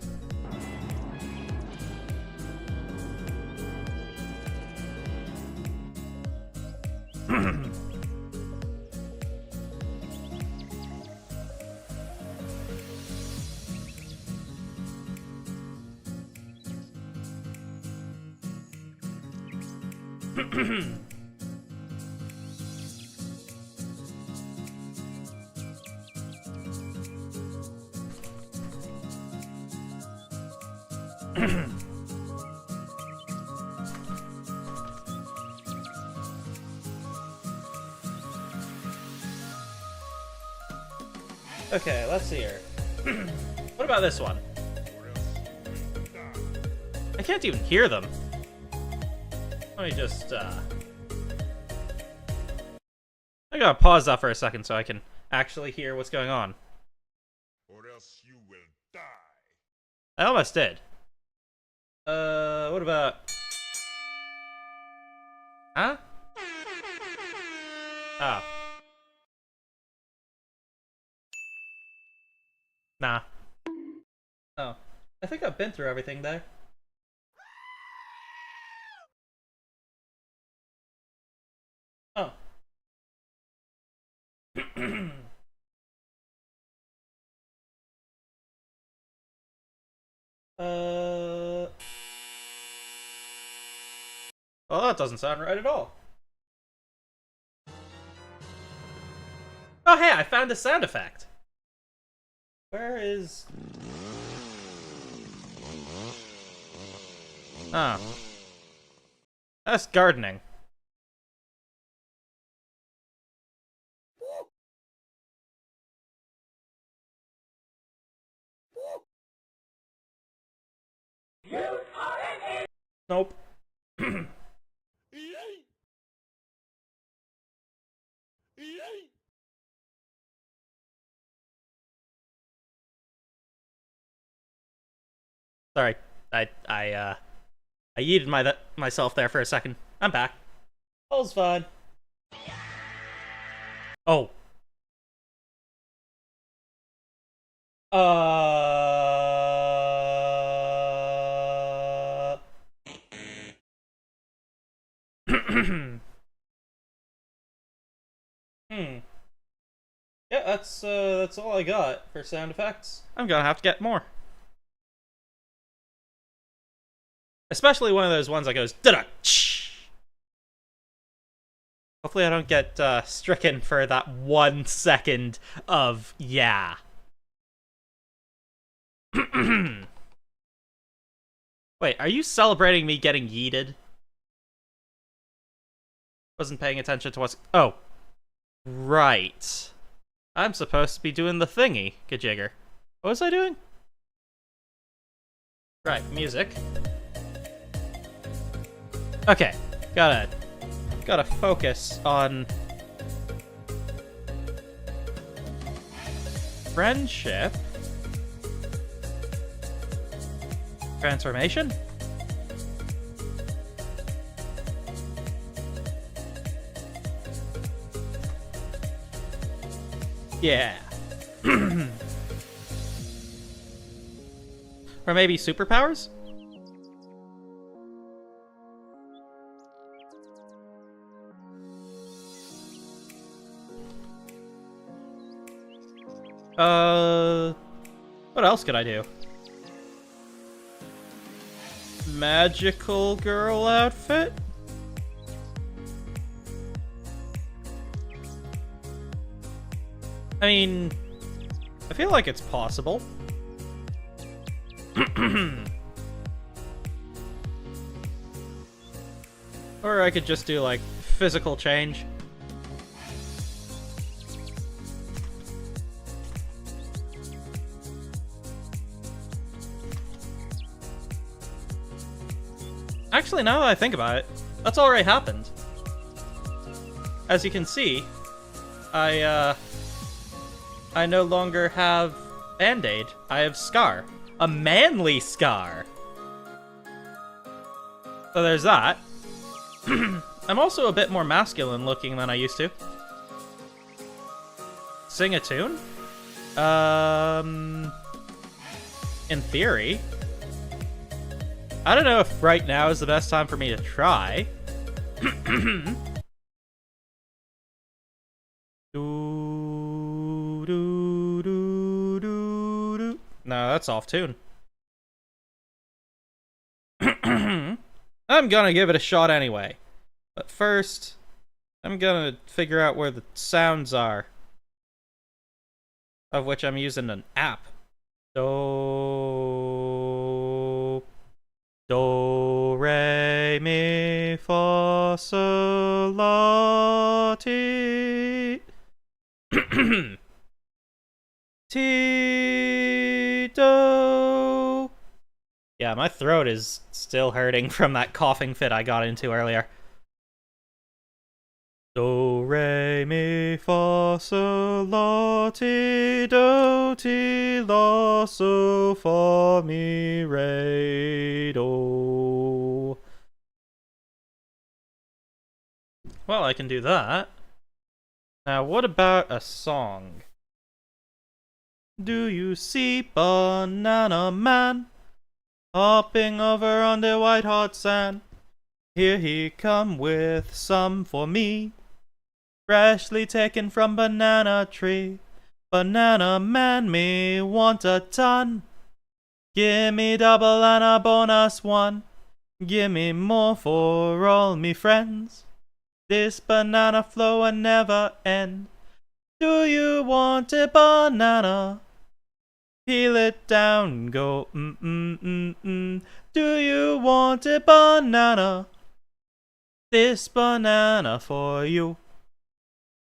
Okay, let's see here. What about this one? I can't even hear them. Let me just, I gotta pause that for a second so I can actually hear what's going on. Or else you will die. I almost did. What about... Huh? Oh. Nah. Oh. I think I've been through everything there. Oh. Well, that doesn't sound right at all. Oh, hey, I found a sound effect. Where is... Oh. That's gardening. Nope. Sorry. I yeeted myself there for a second. I'm back. All's fine. Oh. Hmm. Yeah, that's all I got for sound effects. I'm gonna have to get more. Especially one of those ones that goes da-da. Hopefully I don't get stricken for that 1 second of yeah. Wait, are you celebrating me getting yeeted? Wasn't paying attention to what's... Oh. Right. I'm supposed to be doing the thingy, Kajigger. What was I doing? Right, music. Okay, gotta focus on friendship. Transformation? Yeah. Or maybe superpowers? What else could I do? Magical girl outfit? I mean, I feel like it's possible. Or I could just do, like, physical change. Actually, now that I think about it, that's already happened. As you can see, I no longer have Band-Aid. I have Scar. A manly Scar! So there's that. I'm also a bit more masculine looking than I used to. Sing a tune? In theory. I don't know if right now is the best time for me to try. No, that's off tune. I'm gonna give it a shot anyway. But first, I'm gonna figure out where the sounds are. Of which I'm using an app. Do, re, mi, fa, sol, la, ti. Ti, do. Yeah, my throat is still hurting from that coughing fit I got into earlier. Do, re, mi, fa, sol, la, ti, do, ti, la, so, fa, mi, re, do. Well, I can do that. Now, what about a song? Do you see Banana Man hopping over on the white hot sand? Here he come with some for me, freshly taken from banana tree. Banana Man me want a ton. Gimme double and a bonus one. Gimme more for all me friends. This banana flow and never end. Do you want a banana? Peel it down, go Do you want a banana? This banana for you.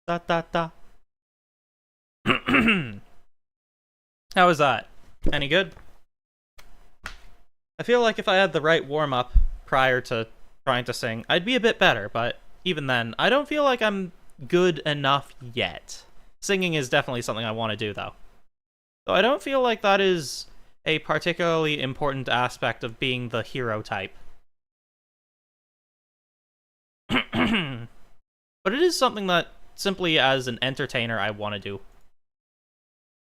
Da da da. How was that? Any good? I feel like if I had the right warm-up prior to trying to sing, I'd be a bit better, but even then, I don't feel like I'm good enough yet. Singing is definitely something I want to do, though. So I don't feel like that is a particularly important aspect of being the hero type. But it is something that, simply as an entertainer, I want to do.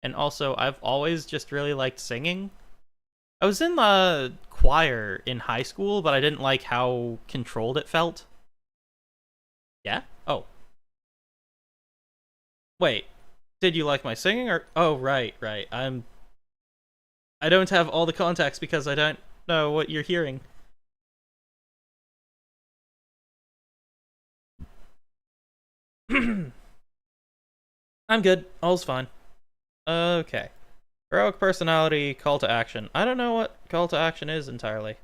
And also, I've always just really liked singing. I was in the choir in high school, but I didn't like how controlled it felt. Yeah? Oh. Wait, did you like my singing or... Oh, right. I don't have all the context because I don't know what you're hearing. I'm good. All's fine. Okay. Heroic personality, call to action. I don't know what call to action is entirely.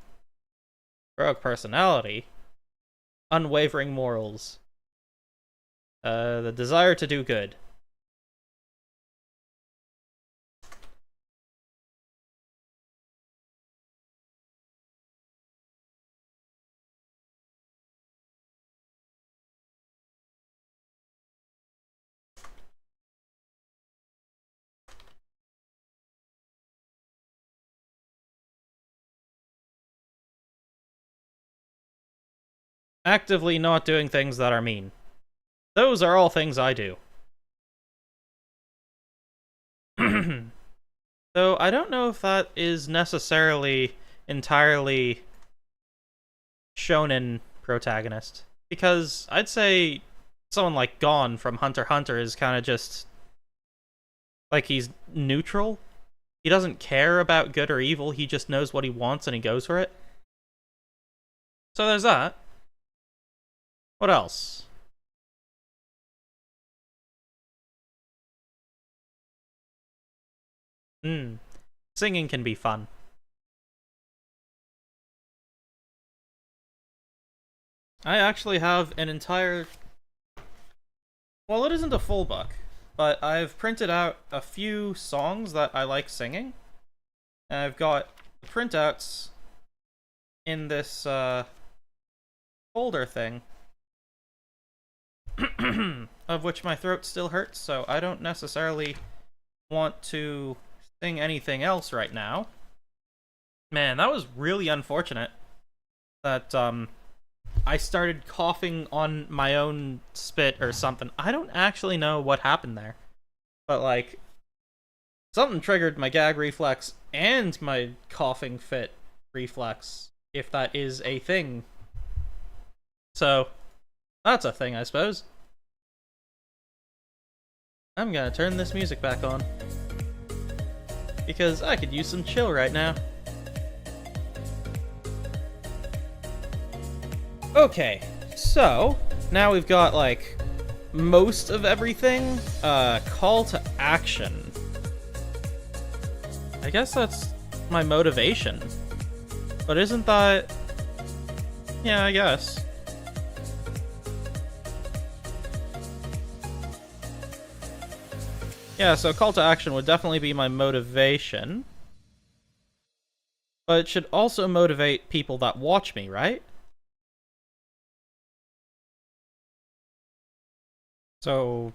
Heroic personality. Unwavering morals. The desire to do good. Actively not doing things that are mean. Those are all things I do. Though I don't know if that is necessarily entirely shonen protagonist. Because I'd say someone like Gon from Hunter x Hunter is kind of just... like, he's neutral. He doesn't care about good or evil, he just knows what he wants and he goes for it. So there's that. What else? Singing can be fun. I actually have an entire... well, it isn't a full book, but I've printed out a few songs that I like singing. And I've got printouts in this folder thing, of which my throat still hurts, so I don't necessarily want to sing anything else right now. Man, that was really unfortunate that I started coughing on my own spit or something. I don't actually know what happened there, but like something triggered my gag reflex and my coughing fit reflex, if that is a thing. So that's a thing, I suppose. I'm gonna turn this music back on because I could use some chill right now. Okay, so now we've got like most of everything. Call to action. I guess that's my motivation. But isn't that... yeah, I guess. Yeah, so call to action would definitely be my motivation. But it should also motivate people that watch me, right? So...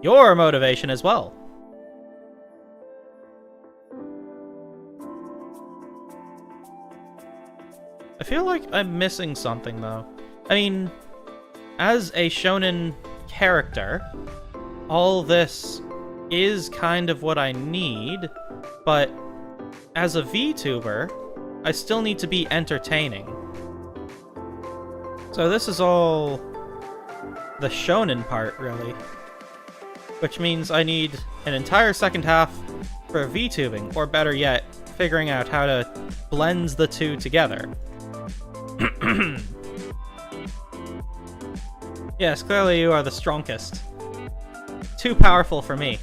your motivation as well. I feel like I'm missing something, though. I mean, as a shonen character, all this is kind of what I need, but as a VTuber, I still need to be entertaining. So this is all the shonen part, really. Which means I need an entire second half for VTubing, or better yet, figuring out how to blend the two together. Yes, clearly you are the strongest. Too powerful for me.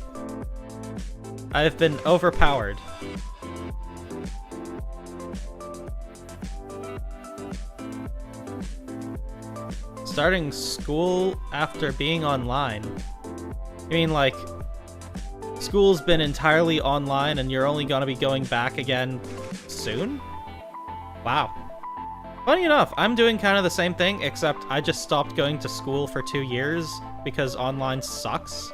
I've been overpowered. Starting school after being online. You mean like school's been entirely online and you're only gonna be going back again soon? Wow. Funny enough, I'm doing kind of the same thing, except I just stopped going to school for 2 years because online sucks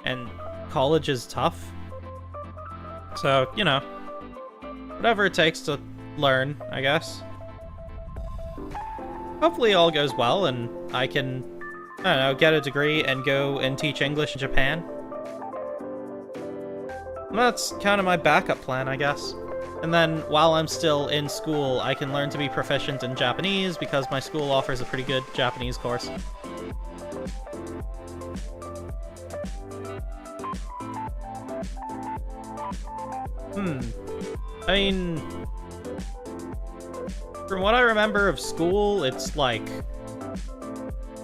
and college is tough. So, you know, whatever it takes to learn, I guess. Hopefully all goes well and I can, I don't know, get a degree and go and teach English in Japan. That's kind of my backup plan, I guess. And then while I'm still in school, I can learn to be proficient in Japanese because my school offers a pretty good Japanese course. I mean, from what I remember of school, it's like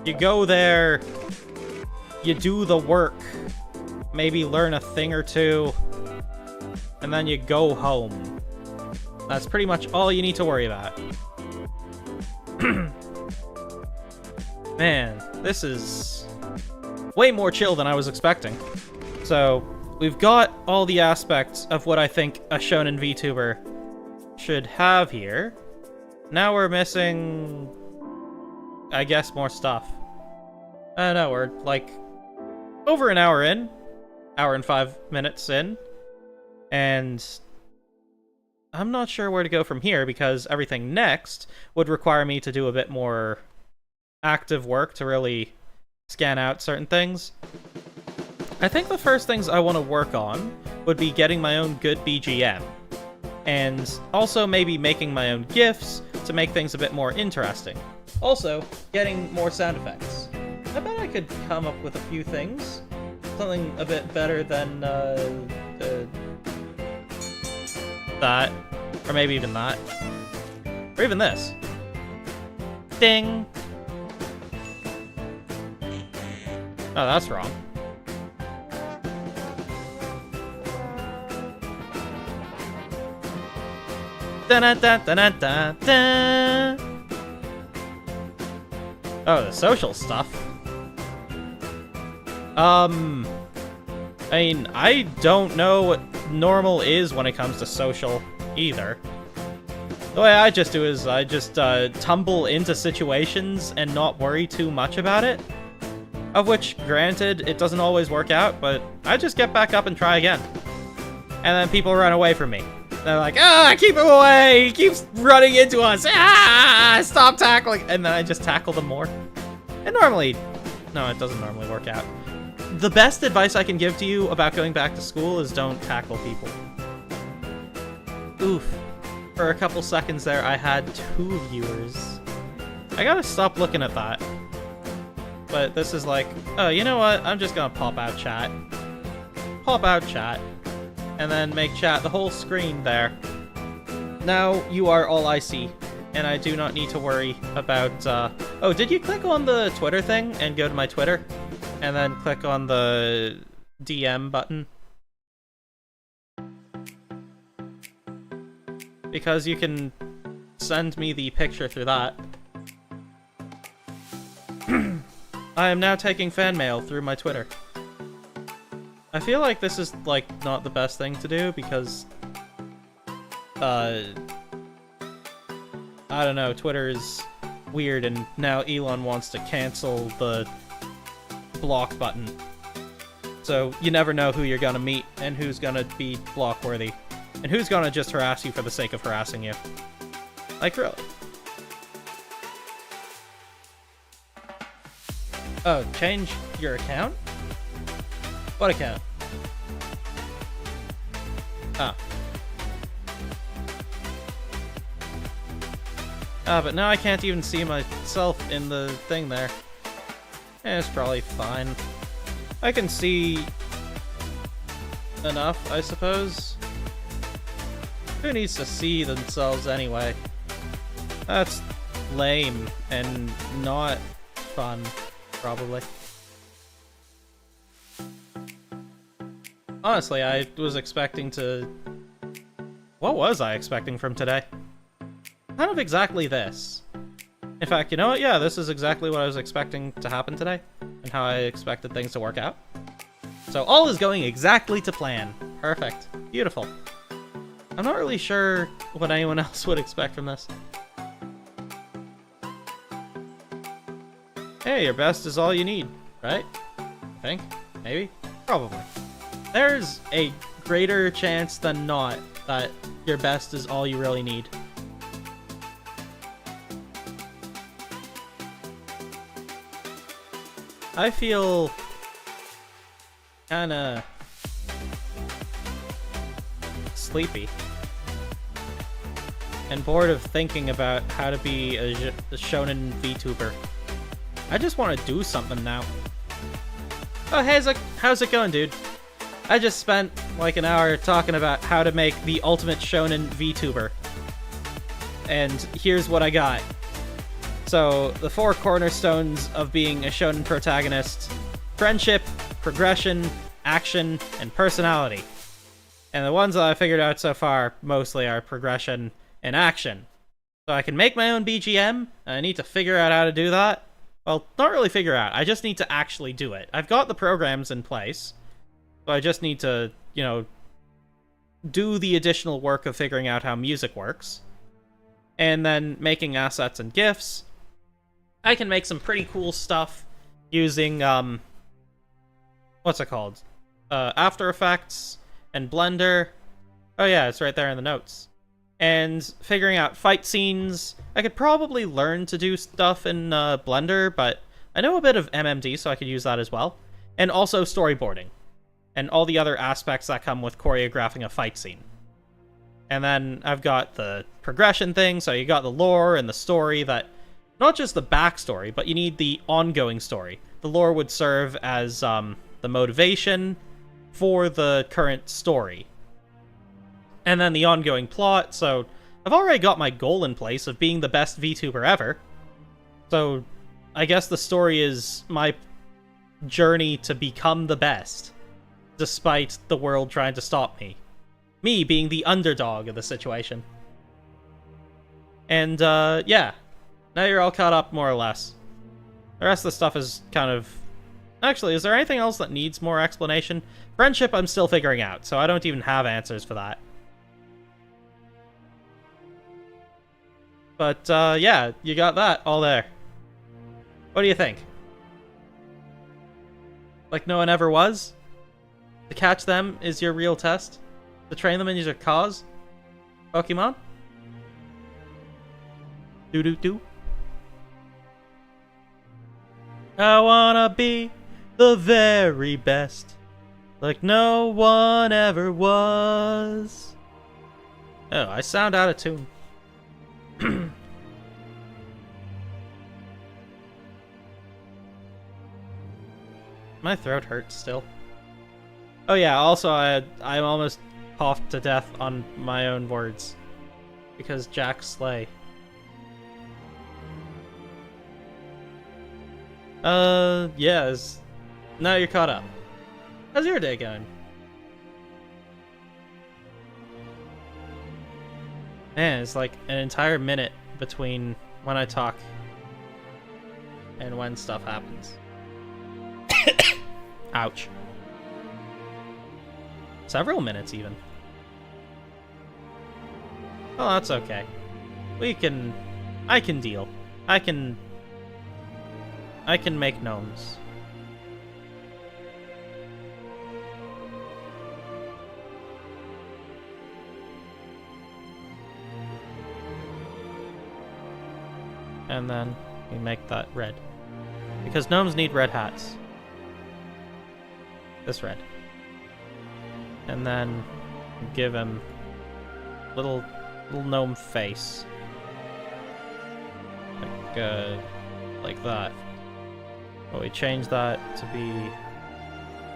you go there, you do the work, maybe learn a thing or two, and then you go home. That's pretty much all you need to worry about. Man, this is way more chill than I was expecting. So, we've got all the aspects of what I think a shonen VTuber should have here. Now we're missing, I guess, more stuff. I don't know, we're like over an hour in, hour and 5 minutes in, and I'm not sure where to go from here because everything next would require me to do a bit more active work to really scan out certain things. I think the first things I want to work on would be getting my own good BGM, and also maybe making my own GIFs to make things a bit more interesting. Also, getting more sound effects. I bet I could come up with a few things. Something a bit better than, that. Or maybe even that. Or even this. Ding! Oh, that's wrong. Da-da-da-da-da-da! Oh, the social stuff. I mean, I don't know what normal is when it comes to social, either. The way I just do is I just tumble into situations and not worry too much about it. Of which, granted, it doesn't always work out, but I just get back up and try again. And then people run away from me. They're like, ah, keep him away! He keeps running into us! Ah, stop tackling! And then I just tackle them more. And normally, no, it doesn't normally work out. The best advice I can give to you about going back to school is don't tackle people. Oof. For a couple seconds there, I had 2 viewers. I gotta stop looking at that. But this is like, oh, you know what? I'm just gonna pop out chat. Pop out chat. And then make chat the whole screen there. Now you are all I see. And I do not need to worry about, oh, did you click on the Twitter thing and go to my Twitter? And then click on the DM button? Because you can send me the picture through that. I am now taking fan mail through my Twitter. I feel like this is, like, not the best thing to do because, I don't know, Twitter is weird and now Elon wants to cancel the block button. So you never know who you're gonna meet and who's gonna be block worthy. And who's gonna just harass you for the sake of harassing you. Like, really. Oh, change your account? What account? Oh. Ah, but now I can't even see myself in the thing there. It's probably fine. I can see enough, I suppose. Who needs to see themselves anyway? That's lame and not fun, probably. Honestly, I was expecting to... What was I expecting from today? Kind of exactly this. In fact, you know what? Yeah, this is exactly what I was expecting to happen today, and how I expected things to work out. So all is going exactly to plan. Perfect. Beautiful. I'm not really sure what anyone else would expect from this. Hey, your best is all you need, right? I think? Maybe? Probably. There's a greater chance than not that your best is all you really need. I feel kinda sleepy. and bored of thinking about how to be a shonen VTuber. I just want to do something now. Oh, hey, how's it going, dude? I just spent like an hour talking about how to make the ultimate shonen VTuber. And here's what I got. So, the 4 cornerstones of being a shonen protagonist: friendship, progression, action, and personality. And the ones that I figured out so far mostly are progression and action. So I can make my own BGM, and I need to figure out how to do that. Well, not really figure out, I just need to actually do it. I've got the programs in place, so I just need to, you know, do the additional work of figuring out how music works. And then making assets and GIFs. I can make some pretty cool stuff using, what's it called? After Effects and Blender. Oh yeah, it's right there in the notes. And figuring out fight scenes. I could probably learn to do stuff in Blender, but I know a bit of MMD, so I could use that as well. And also storyboarding. And all the other aspects that come with choreographing a fight scene. And then I've got the progression thing, so you got the lore and the story that... Not just the backstory, but you need the ongoing story. The lore would serve as the motivation for the current story. And then the ongoing plot, so I've already got my goal in place of being the best VTuber ever. So I guess the story is my journey to become the best, despite the world trying to stop me. Me being the underdog of the situation. And yeah, now you're all caught up more or less. The rest of the stuff is kind of... Actually, is there anything else that needs more explanation? Friendship I'm still figuring out, so I don't even have answers for that. But, yeah, you got that all there. What do you think? Like no one ever was? To catch them is your real test? To train them is your cause? Pokemon? Do-do-do. I wanna be the very best, like no one ever was. Oh, I sound out of tune. My throat hurts still. Oh yeah, also I almost coughed to death on my own words. Because Jack Slay. Yes. Now you're caught up. How's your day going? Man, it's like an entire minute between when I talk and when stuff happens. Ouch. Several minutes, even. Well, that's okay. I can deal. I can make gnomes. And then we make that red. Because gnomes need red hats. This red. And then give him little gnome face. Like that. But we change that to be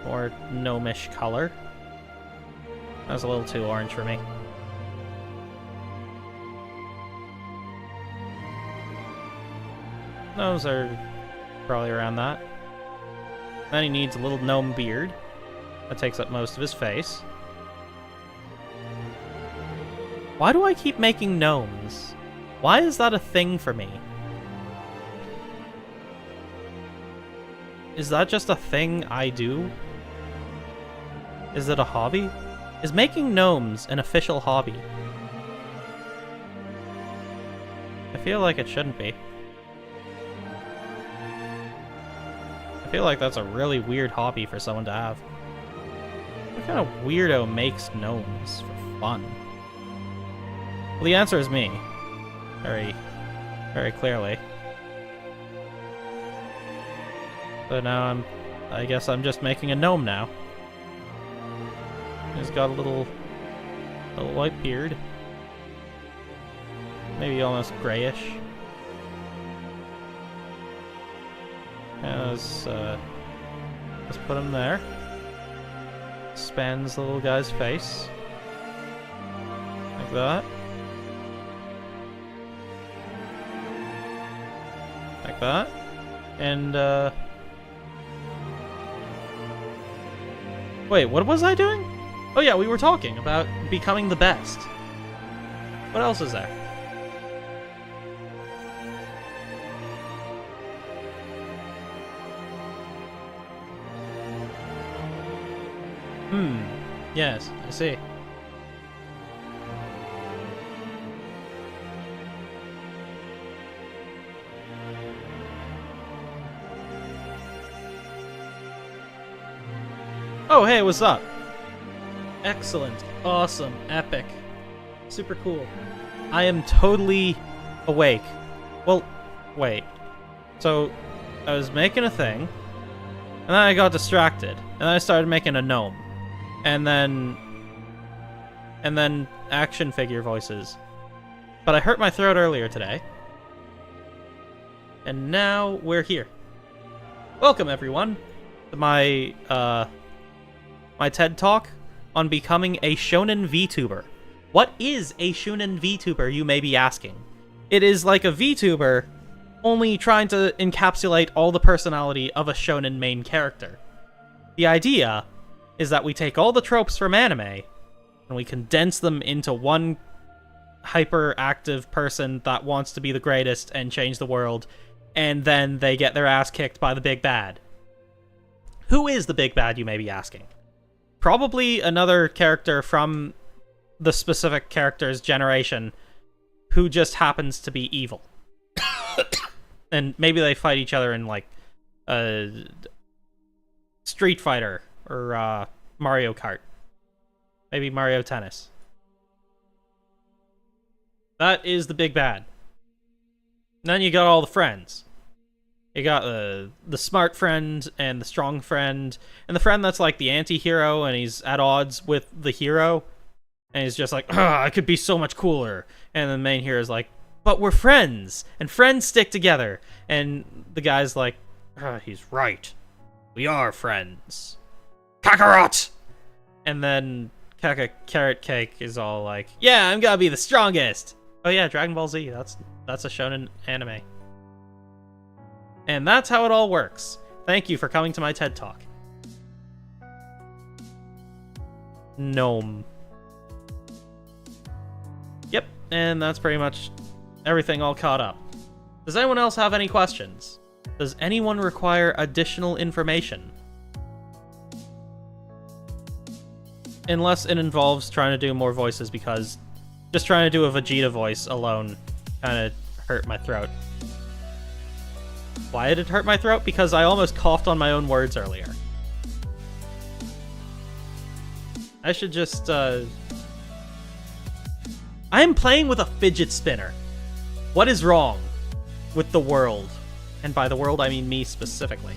more gnomish color. That's a little too orange for me. Those are probably around that. Then he needs a little gnome beard. That takes up most of his face. Why do I keep making gnomes? Why is that a thing for me? Is that just a thing I do? Is it a hobby? Is making gnomes an official hobby? I feel like it shouldn't be. I feel like that's a really weird hobby for someone to have. What kind of weirdo makes gnomes for fun? Well, the answer is me. Very, very clearly. So now I guess I'm just making a gnome now. He's got a little white beard. maybe almost grayish. Yeah, let's put him there. Spans the little guy's face. Like that. Like that. And, wait, what was I doing? Oh yeah, we were talking about becoming the best. What else is there? Yes, I see. Oh, hey, what's up? Excellent, awesome, epic, super cool. I am totally awake. Well, wait. So, I was making a thing, and then I got distracted, and then I started making a gnome. And then action figure voices. But I hurt my throat earlier today. And now we're here. Welcome everyone to my my TED Talk on becoming a shonen VTuber. What is a shonen VTuber, you may be asking? It is like a VTuber, only trying to encapsulate all the personality of a shonen main character. The idea is that we take all the tropes from anime, and we condense them into one hyperactive person that wants to be the greatest and change the world, and then they get their ass kicked by the big bad. Who is the big bad, you may be asking? Probably another character from the specific character's generation who just happens to be evil. And maybe they fight each other in, like, Street Fighter or Mario Kart. Maybe Mario Tennis. That is the big bad. And then you got all the friends. You got the smart friend and the strong friend, and the friend that's like the anti-hero and he's at odds with the hero, and he's just like, I could be so much cooler. And the main hero is like, but we're friends, and friends stick together. And the guy's like, he's right. We are friends. Kakarot! And then Carrot Cake is all like, yeah, I'm gonna be the strongest. Oh yeah, Dragon Ball Z, that's a shonen anime. And that's how it all works. Thank you for coming to my TED Talk. Gnome. Yep, and that's pretty much everything all caught up. Does anyone else have any questions? Does anyone require additional information? Unless it involves trying to do more voices, because just trying to do a Vegeta voice alone kind of hurt my throat. Why did it hurt my throat? Because I almost coughed on my own words earlier. I should just, I am playing with a fidget spinner. What is wrong with the world? And by the world, I mean me specifically.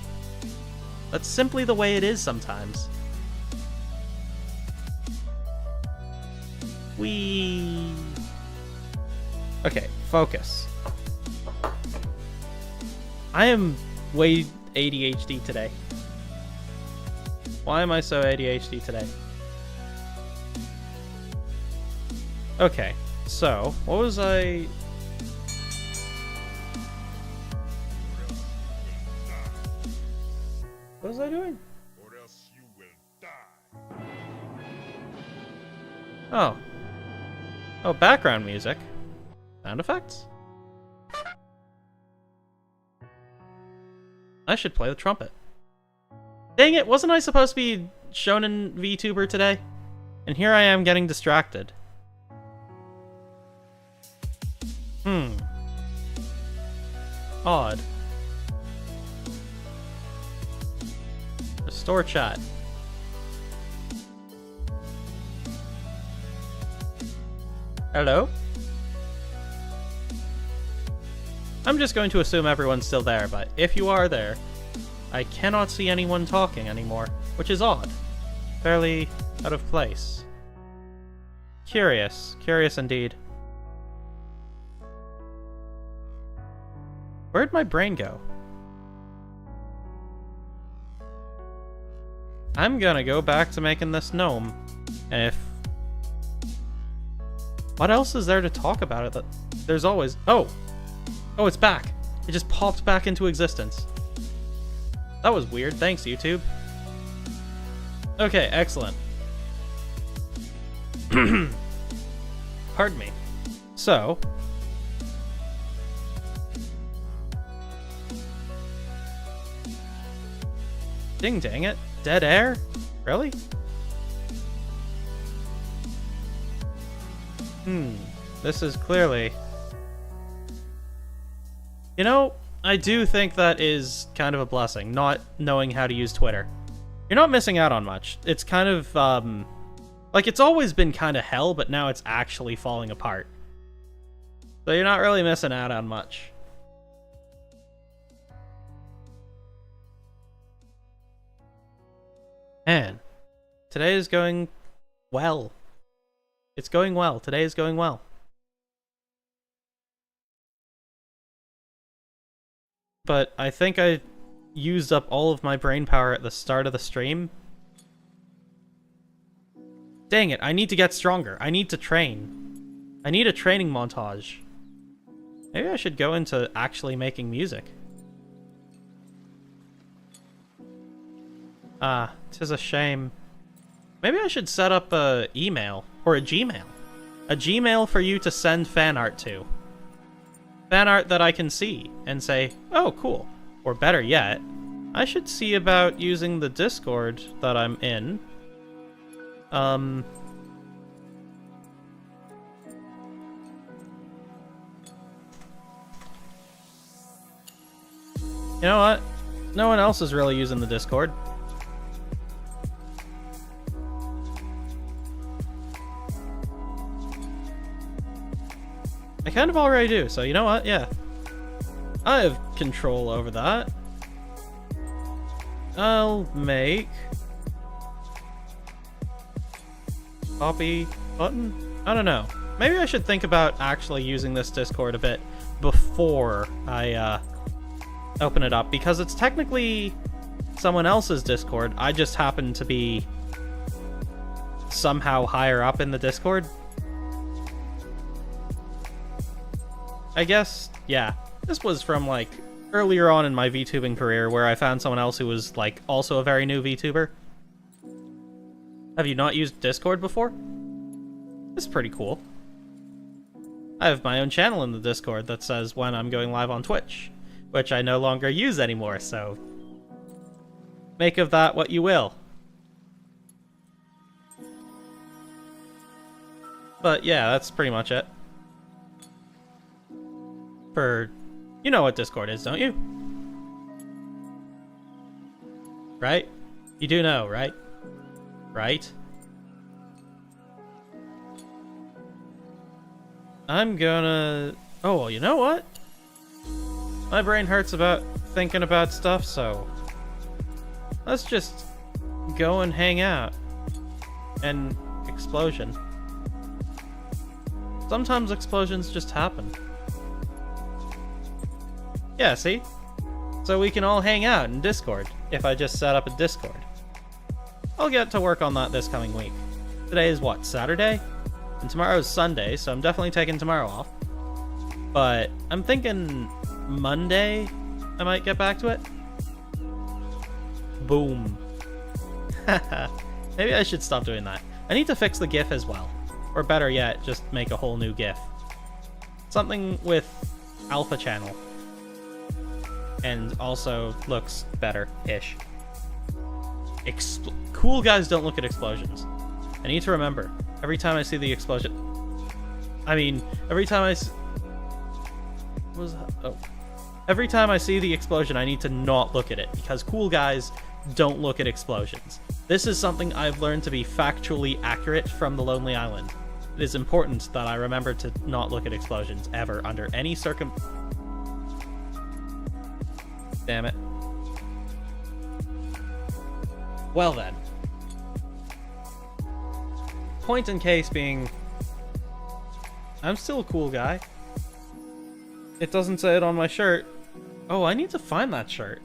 That's simply the way it is sometimes. Okay, focus. I am way ADHD today. Why am I so ADHD today? Okay, so, what was I... What was I doing? Or else you will die. Oh. Oh, background music. Sound effects? I should play the trumpet. Dang it, wasn't I supposed to be shonen VTuber today? And here I am getting distracted. Odd. Restore chat. Hello? I'm just going to assume everyone's still there, but if you are there, I cannot see anyone talking anymore, which is odd. Fairly out of place. Curious. Curious indeed. Where'd my brain go? I'm gonna go back to making this gnome. And if... What else is there to talk about it? That there's always... Oh! Oh, it's back! It just popped back into existence. That was weird. Thanks, YouTube. Okay, excellent. Pardon me. So... Ding dang it. Dead air? Really? This is clearly... You know, I do think that is kind of a blessing, not knowing how to use Twitter. You're not missing out on much. It's kind of, like, it's always been kind of hell, but now it's actually falling apart. So you're not really missing out on much. Man, today is going well. It's going well. Today is going well. But I think I used up all of my brain power at the start of the stream. Dang it, I need to get stronger. I need to train. I need a training montage. Maybe I should go into actually making music. Ah, 'tis a shame. Maybe I should set up a email, or a Gmail. A Gmail for you to send fan art to. Fan art that I can see, and say, oh, cool. Or better yet, I should see about using the Discord that I'm in. You know what? No one else is really using the Discord. I kind of already do, so you know what? Yeah. I have control over that. I'll make... Copy button? I don't know. Maybe I should think about actually using this Discord a bit before I open it up, because it's technically someone else's Discord. I just happen to be somehow higher up in the Discord. I guess, yeah. This was from, like, earlier on in my VTubing career, where I found someone else who was, like, also a very new VTuber. Have you not used Discord before? It's pretty cool. I have my own channel in the Discord that says when I'm going live on Twitch, which I no longer use anymore, so make of that what you will. But yeah, that's pretty much it. You know what Discord is, don't you? Right? You do know, right? Right? I'm gonna... Oh, well, you know what? My brain hurts about thinking about stuff, so... Let's just go and hang out. And explosion. Sometimes explosions just happen. Yeah, see? So we can all hang out in Discord, if I just set up a Discord. I'll get to work on that this coming week. Today is what, Saturday? And tomorrow's Sunday, so I'm definitely taking tomorrow off. But I'm thinking Monday I might get back to it. Boom. Maybe I should stop doing that. I need to fix the GIF as well. Or better yet, just make a whole new GIF. Something with alpha channel. And also looks better-ish. Cool guys don't look at explosions. I need to remember, every time I see the explosion... I mean, every time I... What was that? Oh. Every time I see the explosion, I need to not look at it, because cool guys don't look at explosions. This is something I've learned to be factually accurate from the Lonely Island. It is important that I remember to not look at explosions, ever, under any Damn it. Well then. Point in case being... I'm still a cool guy. It doesn't say it on my shirt, Oh, I need to find that shirt.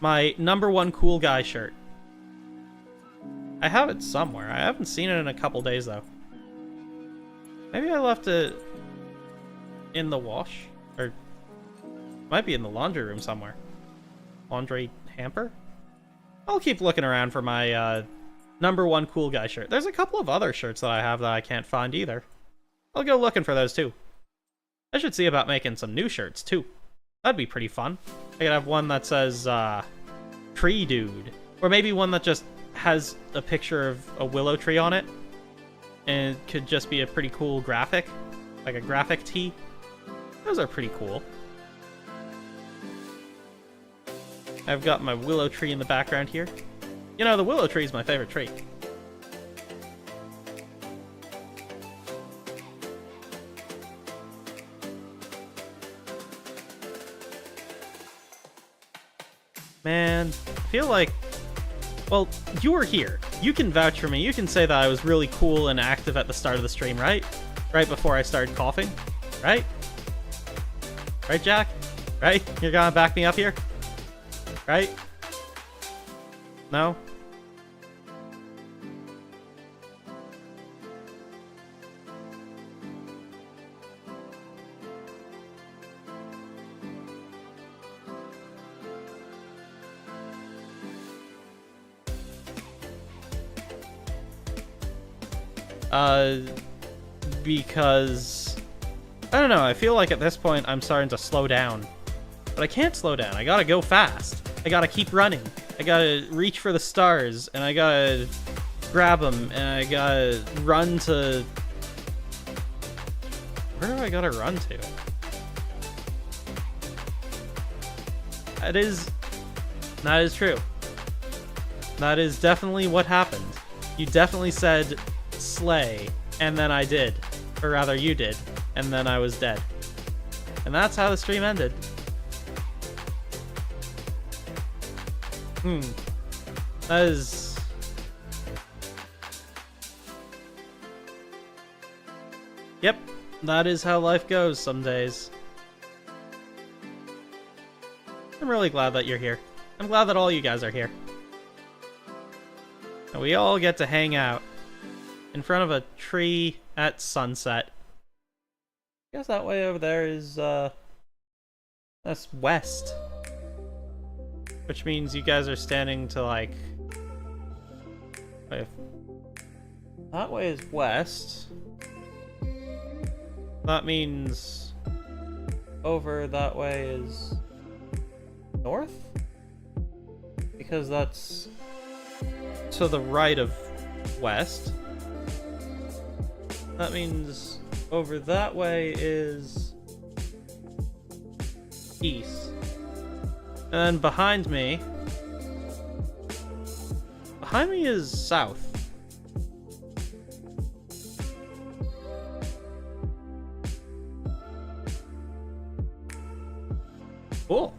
My #1 cool guy shirt. I have it somewhere. I haven't seen it in a couple days, though. Maybe I left it in the wash? Or might be in the laundry room somewhere. Laundry hamper? I'll keep looking around for my #1 cool guy shirt. There's a couple of other shirts that I have that I can't find either. I'll go looking for those too. I should see about making some new shirts too. That'd be pretty fun. I could have one that says Tree Dude. Or maybe one that just has a picture of a willow tree on it. And it could just be a pretty cool graphic. Like a graphic tee. Those are pretty cool. I've got my willow tree in the background here. You know, the willow tree is my favorite tree. Man, I feel like... Well, you were here. You can vouch for me. You can say that I was really cool and active at the start of the stream, right? Right before I started coughing. Right? Right, Jack? Right? You're gonna back me up here? Right? No? Because... I don't know, I feel like at this point I'm starting to slow down. But I can't slow down, I gotta go fast. I gotta keep running. I gotta reach for the stars, and I gotta grab them, and I gotta run to... Where do I gotta run to? That is true. That is definitely what happened. You definitely said slay, and then I did. Or rather, you did, and then I was dead. And that's how the stream ended. That is... Yep, that is how life goes some days. I'm really glad that you're here. I'm glad that all you guys are here. And we all get to hang out in front of a tree at sunset. I guess that way over there is, that's west. Which means you guys are standing to, like... Wait, if that way is west. That means over that way is north? Because that's to the right of west. That means over that way is east. And then behind me is south. Cool.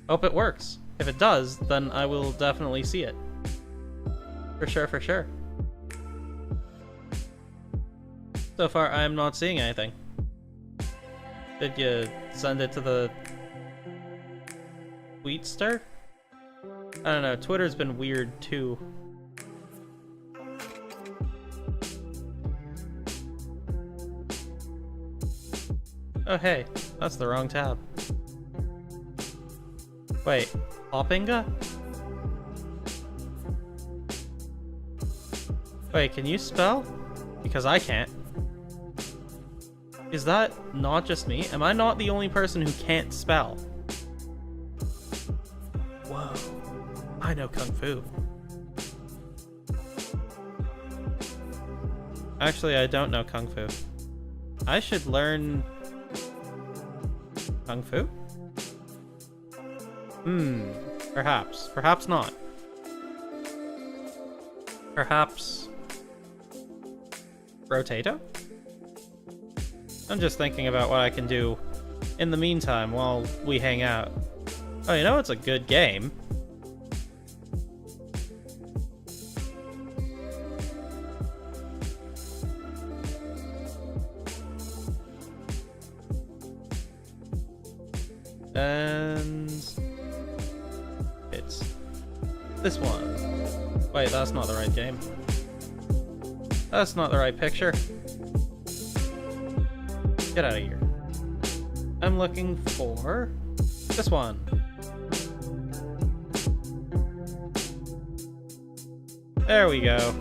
Hope it works. If it does, then I will definitely see it. For sure, for sure. So far, I am not seeing anything. Did you send it to the Tweetster? I don't know, Twitter's been weird too. Oh hey, that's the wrong tab. Wait, Hoppinga? Wait, can you spell? Because I can't. Is that not just me? Am I not the only person who can't spell? Whoa, I know Kung Fu. Actually, I don't know Kung Fu. I should learn Kung Fu? Perhaps. Perhaps not. Perhaps... Rotato? I'm just thinking about what I can do in the meantime while we hang out. Oh, you know it's a good game? And it's this one. Wait, that's not the right game. That's not the right picture. Get out of here. I'm looking for this one. There we go.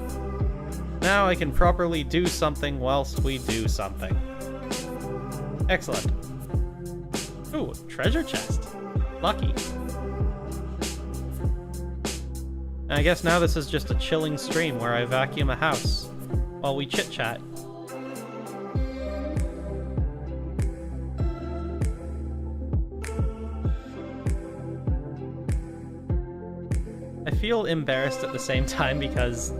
Now I can properly do something whilst we do something. Excellent. Ooh, treasure chest. Lucky. I guess now this is just a chilling stream where I vacuum a house while we chit-chat. I feel embarrassed at the same time because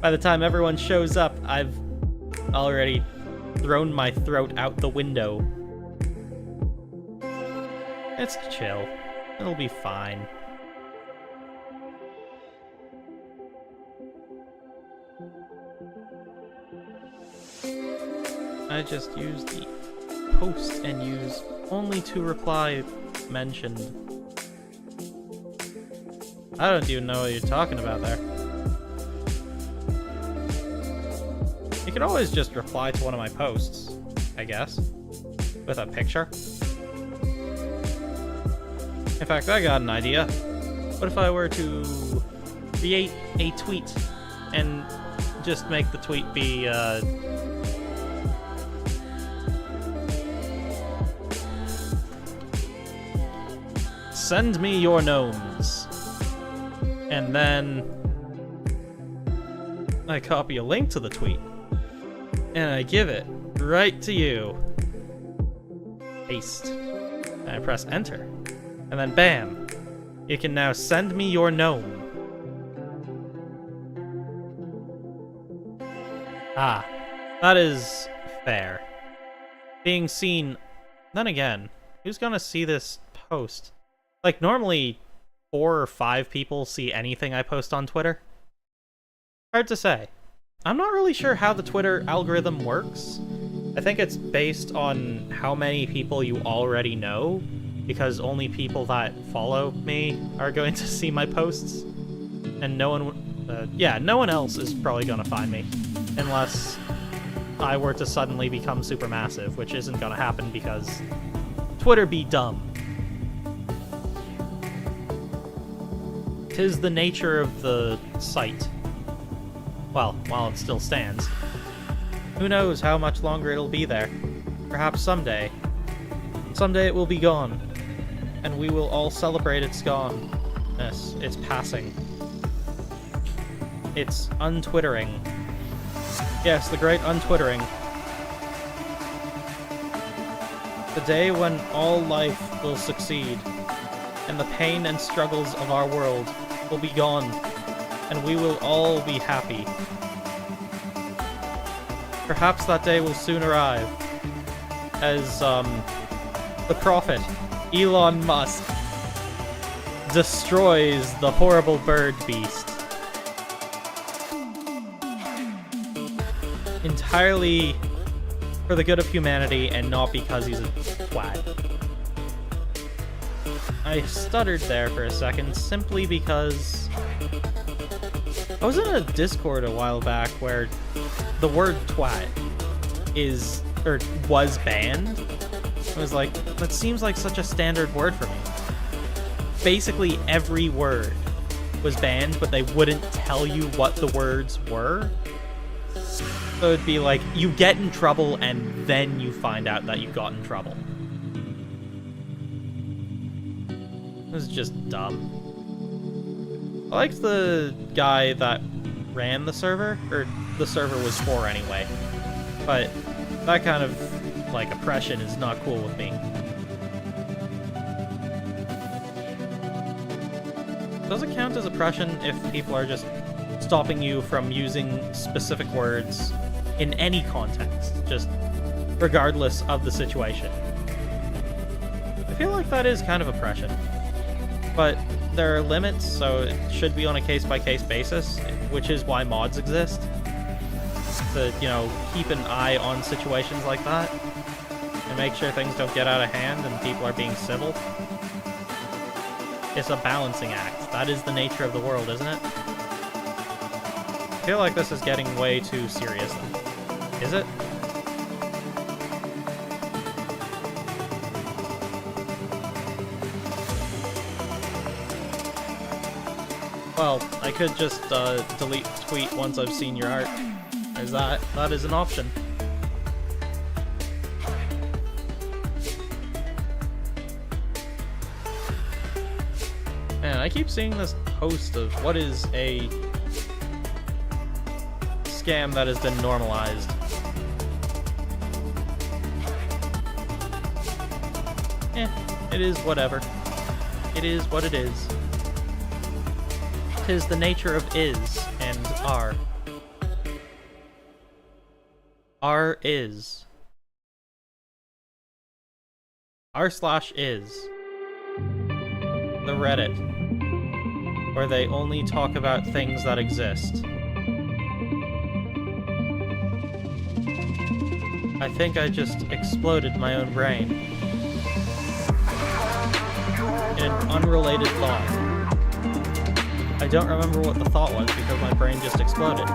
by the time everyone shows up, I've already thrown my throat out the window. It's chill. It'll be fine. I just use the post and use only to reply mentioned. I don't even know what you're talking about there. You can always just reply to one of my posts, I guess, with a picture. In fact, I got an idea. What if I were to create a tweet and just make the tweet be, send me your gnomes. And then I copy a link to the tweet and I give it right to you. Paste. And I press enter. And then bam! You can now send me your gnome. Ah, that is fair. Being seen. Then again, who's gonna see this post? Like, normally 4 or 5 people see anything I post on Twitter. Hard to say. I'm not really sure how the Twitter algorithm works. I think it's based on how many people you already know, because only people that follow me are going to see my posts, and no one else is probably gonna find me, unless I were to suddenly become super massive, which isn't gonna happen because Twitter be dumb. 'Tis the nature of the site. Well, while it still stands. Who knows how much longer it'll be there. Perhaps someday. Someday it will be gone. And we will all celebrate its gone-ness, its passing. Its untwittering. Yes, the great untwittering. The day when all life will succeed, and the pain and struggles of our world will be gone, and we will all be happy. Perhaps that day will soon arrive, as, the prophet, Elon Musk, destroys the horrible bird beast. Entirely for the good of humanity and not because he's a twat. I stuttered there for a second simply because I was in a Discord a while back where the word twat was banned. I was like, that seems like such a standard word for me. Basically every word was banned, but they wouldn't tell you what the words were. So it'd be like, you get in trouble and then you find out that you got in trouble. It was just dumb. I liked the guy that ran the server, or the server was for anyway. But that kind of, like, oppression is not cool with me. Does it count as oppression if people are just stopping you from using specific words in any context, just regardless of the situation? I feel like that is kind of oppression. But there are limits, so it should be on a case-by-case basis, which is why mods exist. To, you know, keep an eye on situations like that. and make sure things don't get out of hand and people are being civil. It's a balancing act. That is the nature of the world, isn't it? I feel like this is getting way too serious. Is it? Well, I could just delete the tweet once I've seen your art. There's that. That is an option. Man, I keep seeing this post of what is a scam that has been normalized. It is whatever. It is what it is. 'Tis the nature of is and are. R is. r/is. The Reddit, where they only talk about things that exist. I think I just exploded my own brain in an unrelated thought. I don't remember what the thought was because my brain just exploded.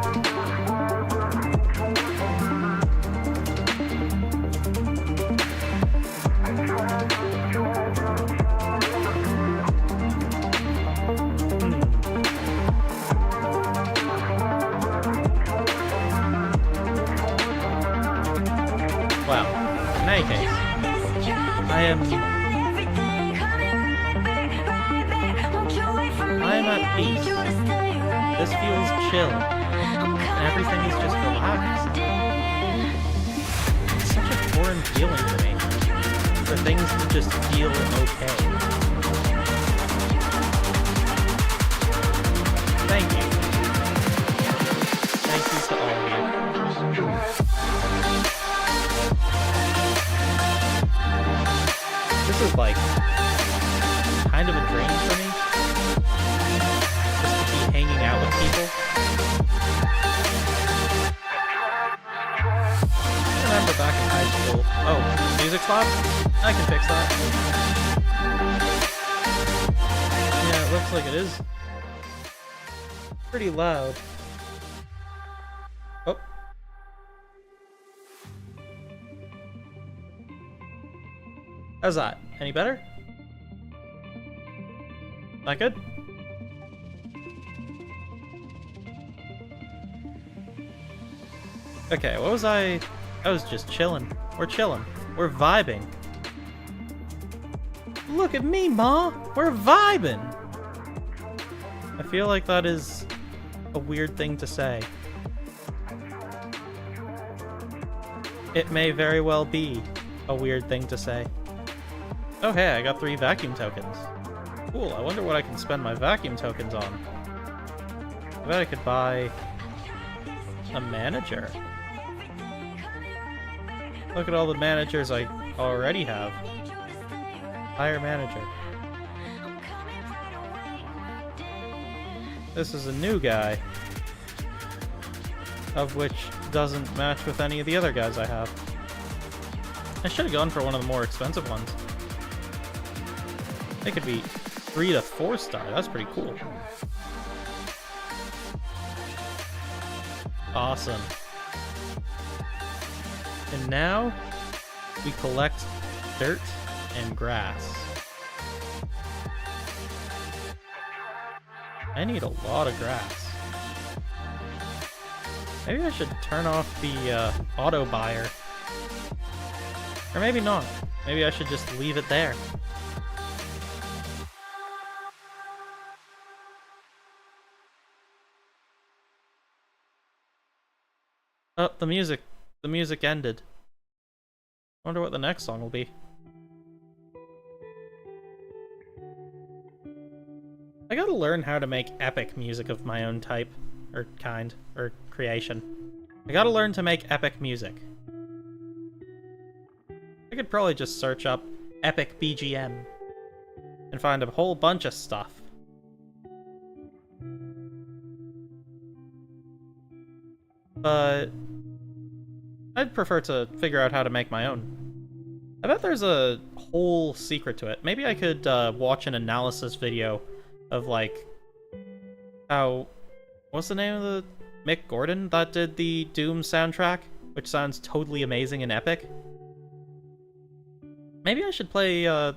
Well, in any case, I am at peace. This feels chill. And everything is just relaxed. It's such a foreign feeling to me. For things to just feel okay. Thank you. Thank you to all of you. This is like kind of a dream for me. Hanging out with people. I remember back in high school. Oh, music stop? I can fix that. Yeah, it looks like it is pretty loud. Oh. How's that? Any better? That good? Okay, what was I was just chilling. We're chilling. We're vibing. Look at me, Ma! We're vibing! I feel like that is a weird thing to say. It may very well be a weird thing to say. Oh hey, I got 3 vacuum tokens. Cool, I wonder what I can spend my vacuum tokens on. I bet I could buy a manager. Look at all the managers I already have. Hire manager. This is a new guy, of which doesn't match with any of the other guys I have. I should have gone for one of the more expensive ones. They could be 3 to 4 star. That's pretty cool. Awesome. And now, we collect dirt and grass. I need a lot of grass. Maybe I should turn off the auto buyer. Or maybe not. Maybe I should just leave it there. Oh, the music ended. I wonder what the next song will be. I gotta learn how to make epic music of my own type, or kind, or creation. I gotta learn to make epic music. I could probably just search up epic BGM and find a whole bunch of stuff. But I'd prefer to figure out how to make my own. I bet there's a whole secret to it. Maybe I could watch an analysis video of, like, how... What's the name of the... Mick Gordon that did the Doom soundtrack? Which sounds totally amazing and epic. Maybe I should play the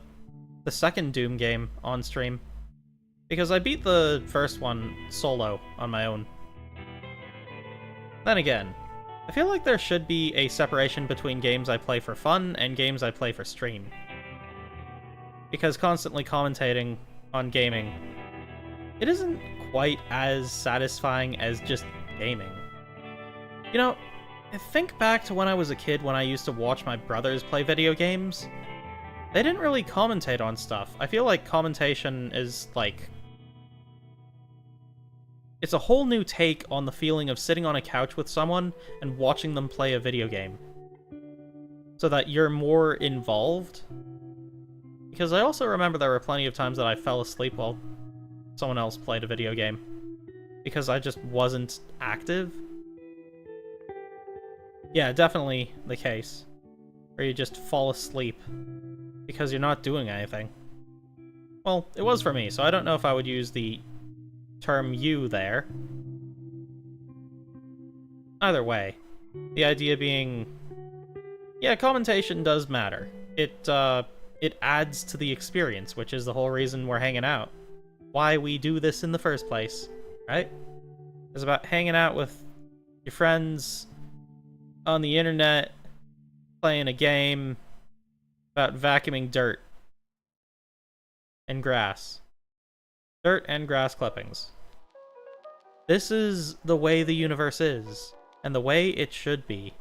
second Doom game on stream. Because I beat the first one solo on my own. Then again, I feel like there should be a separation between games I play for fun and games I play for stream. Because constantly commentating on gaming, it isn't quite as satisfying as just gaming. You know, I think back to when I was a kid when I used to watch my brothers play video games. They didn't really commentate on stuff. I feel like commentation is, like... It's a whole new take on the feeling of sitting on a couch with someone and watching them play a video game. So that you're more involved. Because I also remember there were plenty of times that I fell asleep while someone else played a video game. Because I just wasn't active. Yeah, definitely the case. Where you just fall asleep because you're not doing anything. Well, it was for me, so I don't know if I would use the term you there. Either way, the idea being, yeah, commentation does matter. It adds to the experience, which is the whole reason we're hanging out. Why we do this in the first place, right? It's about hanging out with your friends on the internet, playing a game about vacuuming dirt and grass. Dirt and grass clippings. This is the way the universe is, and the way it should be.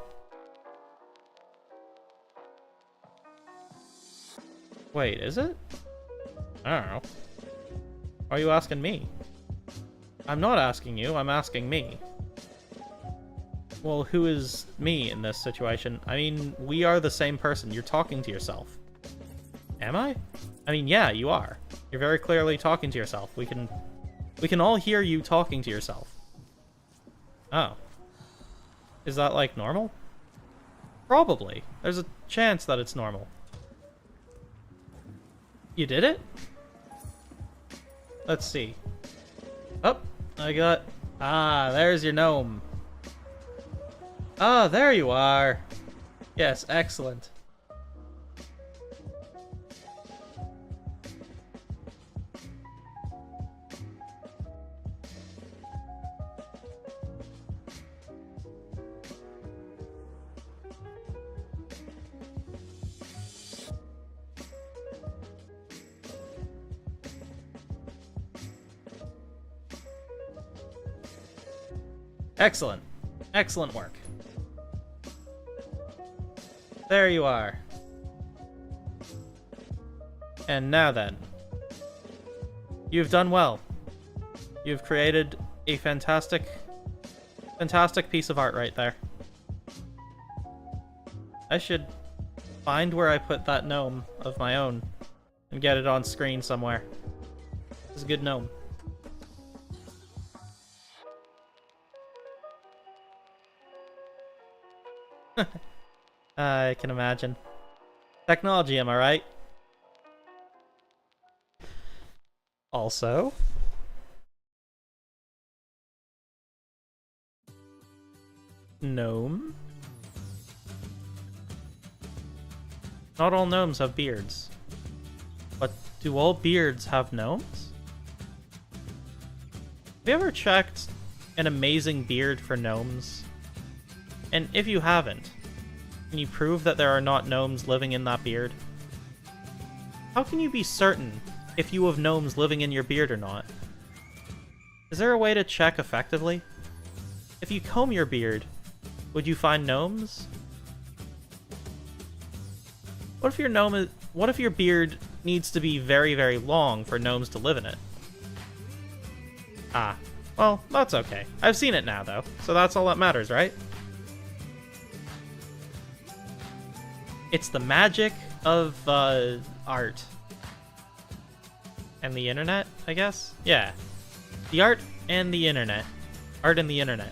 Wait, is it? I don't know. Why are you asking me? I'm not asking you, I'm asking me. Well, who is me in this situation? I mean, we are the same person. You're talking to yourself. Am I? I mean, yeah, you are. You're very clearly talking to yourself. We can all hear you talking to yourself. Oh. Is that, like, normal? Probably. There's a chance that it's normal. You did it? Let's see. Oh, I got... Ah, there's your gnome. Ah, there you are. Yes, excellent. Excellent. Excellent work. There you are. And now then. You've done well. You've created a fantastic piece of art right there. I should find where I put that gnome of my own and get it on screen somewhere. It's a good gnome. I can imagine. Technology, am I right? Also... gnome? Not all gnomes have beards. But do all beards have gnomes? Have you ever checked an amazing beard for gnomes? And if you haven't, can you prove that there are not gnomes living in that beard? How can you be certain if you have gnomes living in your beard or not? Is there a way to check effectively? If you comb your beard, would you find gnomes? What if your beard needs to be very, very long for gnomes to live in it? Ah, well, that's okay. I've seen it now, though, so that's all that matters, right? It's the magic of art. And the internet, I guess? Yeah. The art and the internet. Art and the internet.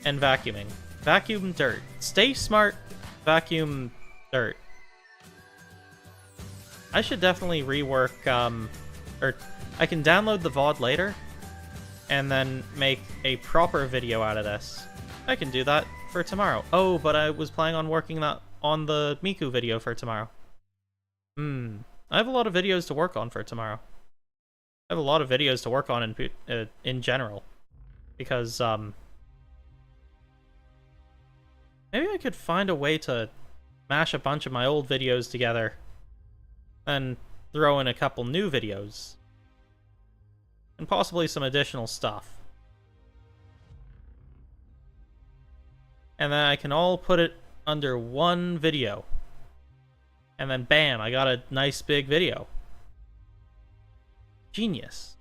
and vacuuming. Vacuum dirt. Stay smart, vacuum dirt. I should definitely rework, or I can download the VOD later, and then make a proper video out of this. I can do that for tomorrow. Oh, but I was planning on working that on the Miku video for tomorrow. I have a lot of videos to work on for tomorrow. I have a lot of videos to work on in general, because maybe I could find a way to mash a bunch of my old videos together and throw in a couple new videos and possibly some additional stuff, and then I can all put it under one video. And then bam, I got a nice big video. Genius.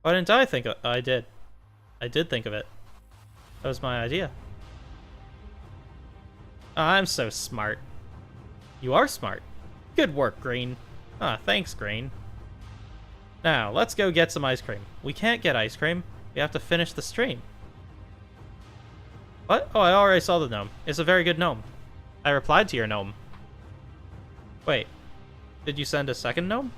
Why didn't I think of it? I did. I did think of it. That was my idea. Oh, I'm so smart. You are smart. Good work, Green. Ah, thanks, Green. Now, let's go get some ice cream. We can't get ice cream. We have to finish the stream. What? Oh, I already saw the gnome. It's a very good gnome. I replied to your gnome. Wait, did you send a second gnome?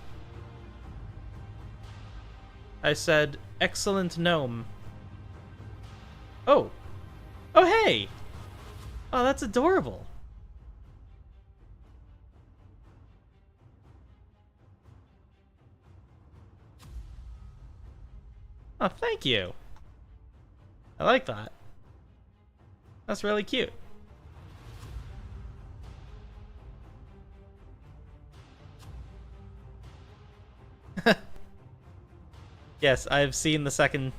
I said, excellent gnome. Oh. Oh, hey! Oh, that's adorable. Oh, thank you. I like that. That's really cute. Yes, I've seen the second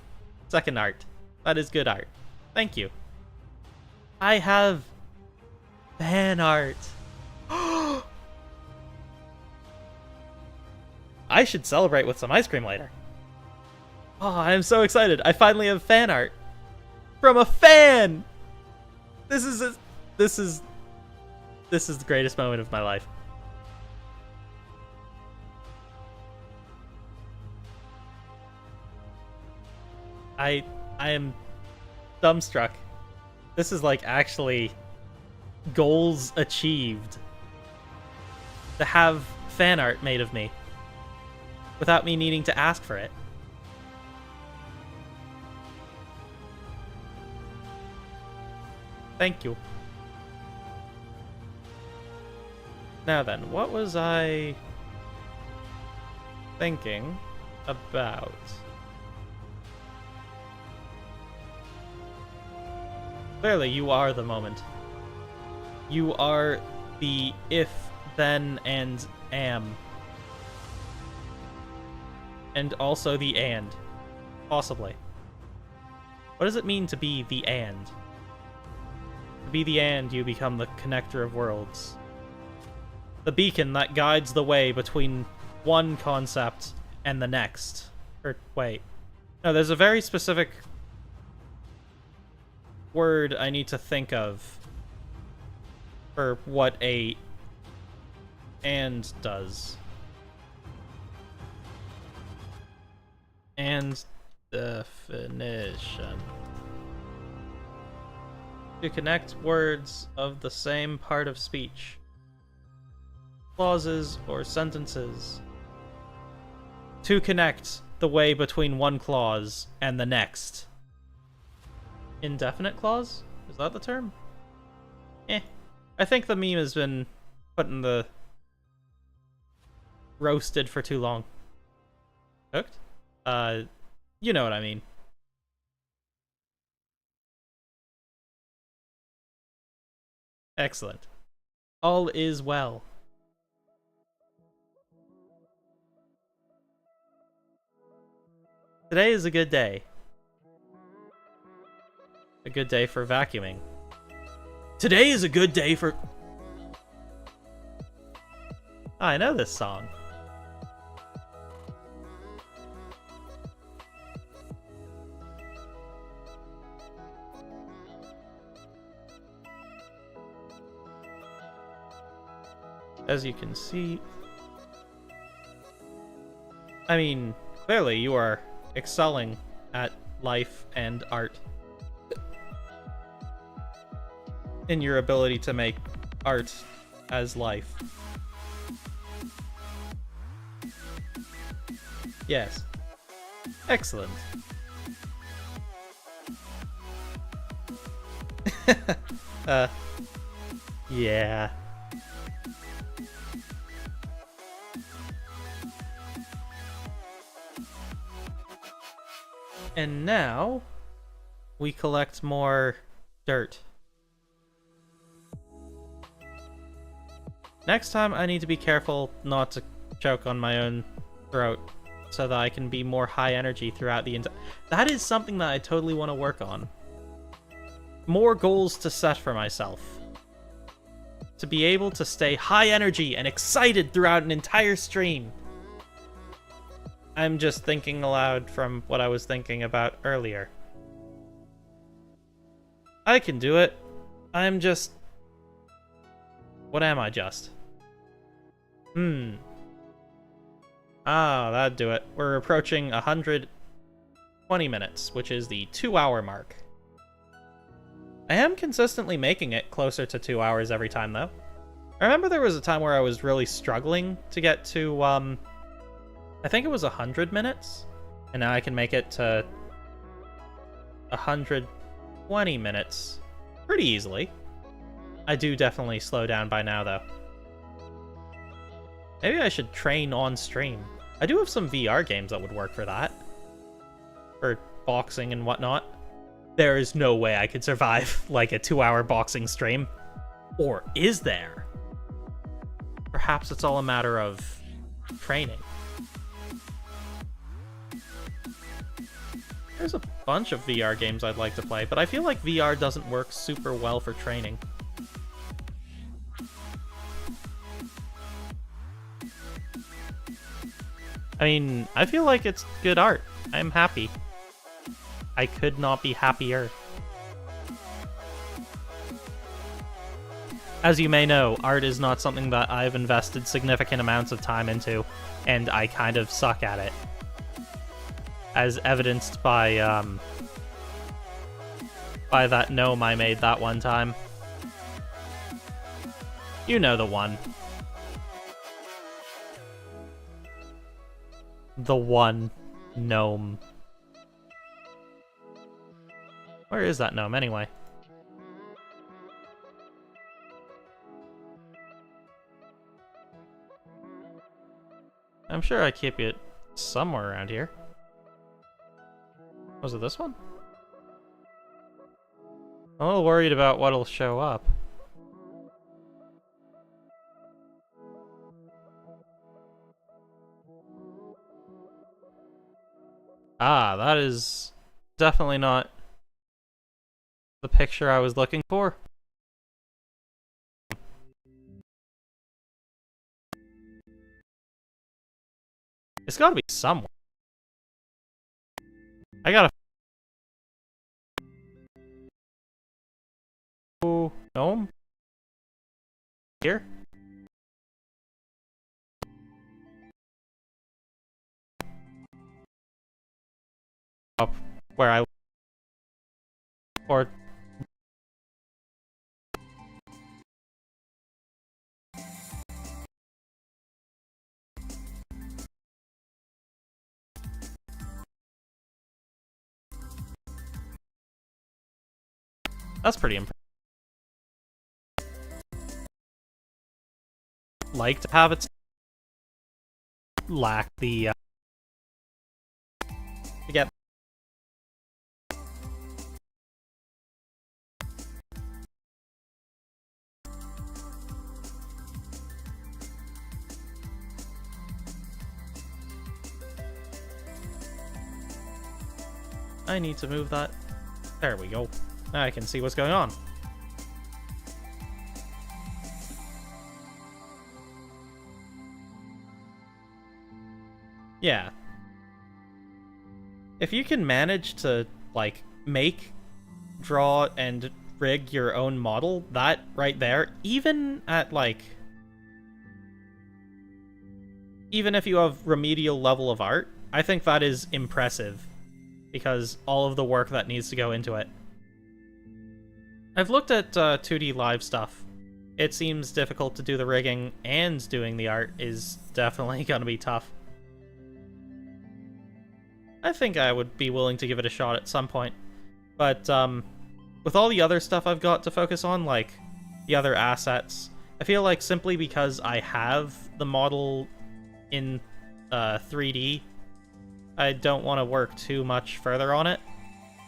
art. That is good art. Thank you. I have fan art. I should celebrate with some ice cream later. Oh, I'm so excited. I finally have fan art from a fan. This is the greatest moment of my life. I am dumbstruck. This is like actually goals achieved. To have fan art made of me without me needing to ask for it. Thank you. Now then, what was I thinking about? Clearly, you are the moment. You are the if, then, and am. And also the and. Possibly. What does it mean to be the and? To be the and, you become the connector of worlds. The beacon that guides the way between one concept and the next. Or, wait. No, there's a very specific word I need to think of for what a and does. And definition. To connect words of the same part of speech. Clauses or sentences. To connect the way between one clause and the next. Indefinite clause? Is that the term? I think the meme has been put in the roasted for too long. Cooked? You know what I mean. Excellent. All is well. Today is a good day. A good day for vacuuming. Today is a good day for... Oh, I know this song. As you can see... I mean, clearly you are excelling at life and art. in your ability to make art as life. Yes. Excellent. Yeah. And now we collect more dirt. Next time I need to be careful not to choke on my own throat so that I can be more high energy throughout the entire... That is something that I totally want to work on. More goals to set for myself. To be able to stay high energy and excited throughout an entire stream. I'm just thinking aloud from what I was thinking about earlier. I can do it. I'm just... What am I just? Ah, that'd do it. We're approaching 120 minutes, which is the 2-hour mark. I am consistently making it closer to 2 hours every time, though. I remember there was a time where I was really struggling to get to, I think it was 100 minutes, and now I can make it to 120 minutes pretty easily. I do definitely slow down by now, though. Maybe I should train on stream. I do have some VR games that would work for that. For boxing and whatnot. There is no way I could survive, like, a 2-hour boxing stream. Or is there? Perhaps it's all a matter of training. There's a bunch of VR games I'd like to play, but I feel like VR doesn't work super well for training. I mean, I feel like it's good art. I'm happy. I could not be happier. As you may know, art is not something that I've invested significant amounts of time into, and I kind of suck at it. As evidenced by that gnome I made that one time. You know the one. The one gnome. Where is that gnome, anyway? I'm sure I keep it somewhere around here. Was it this one? I'm a little worried about what'll show up. Ah, that is definitely not the picture I was looking for. It's gotta be somewhere. I gotta... Oh, gnome? Here? Up where I... Or... That's pretty impressive. Like to have it lack the to get I need to move that. There we go. Now I can see what's going on. Yeah. If you can manage to, like, make, draw, and rig your own model, that right there, even at, like... Even if you have remedial level of art, I think that is impressive. Because all of the work that needs to go into it. I've looked at 2D live stuff. It seems difficult to do the rigging, and doing the art is definitely gonna be tough. I think I would be willing to give it a shot at some point. But, with all the other stuff I've got to focus on, like the other assets, I feel like simply because I have the model in 3D, I don't want to work too much further on it.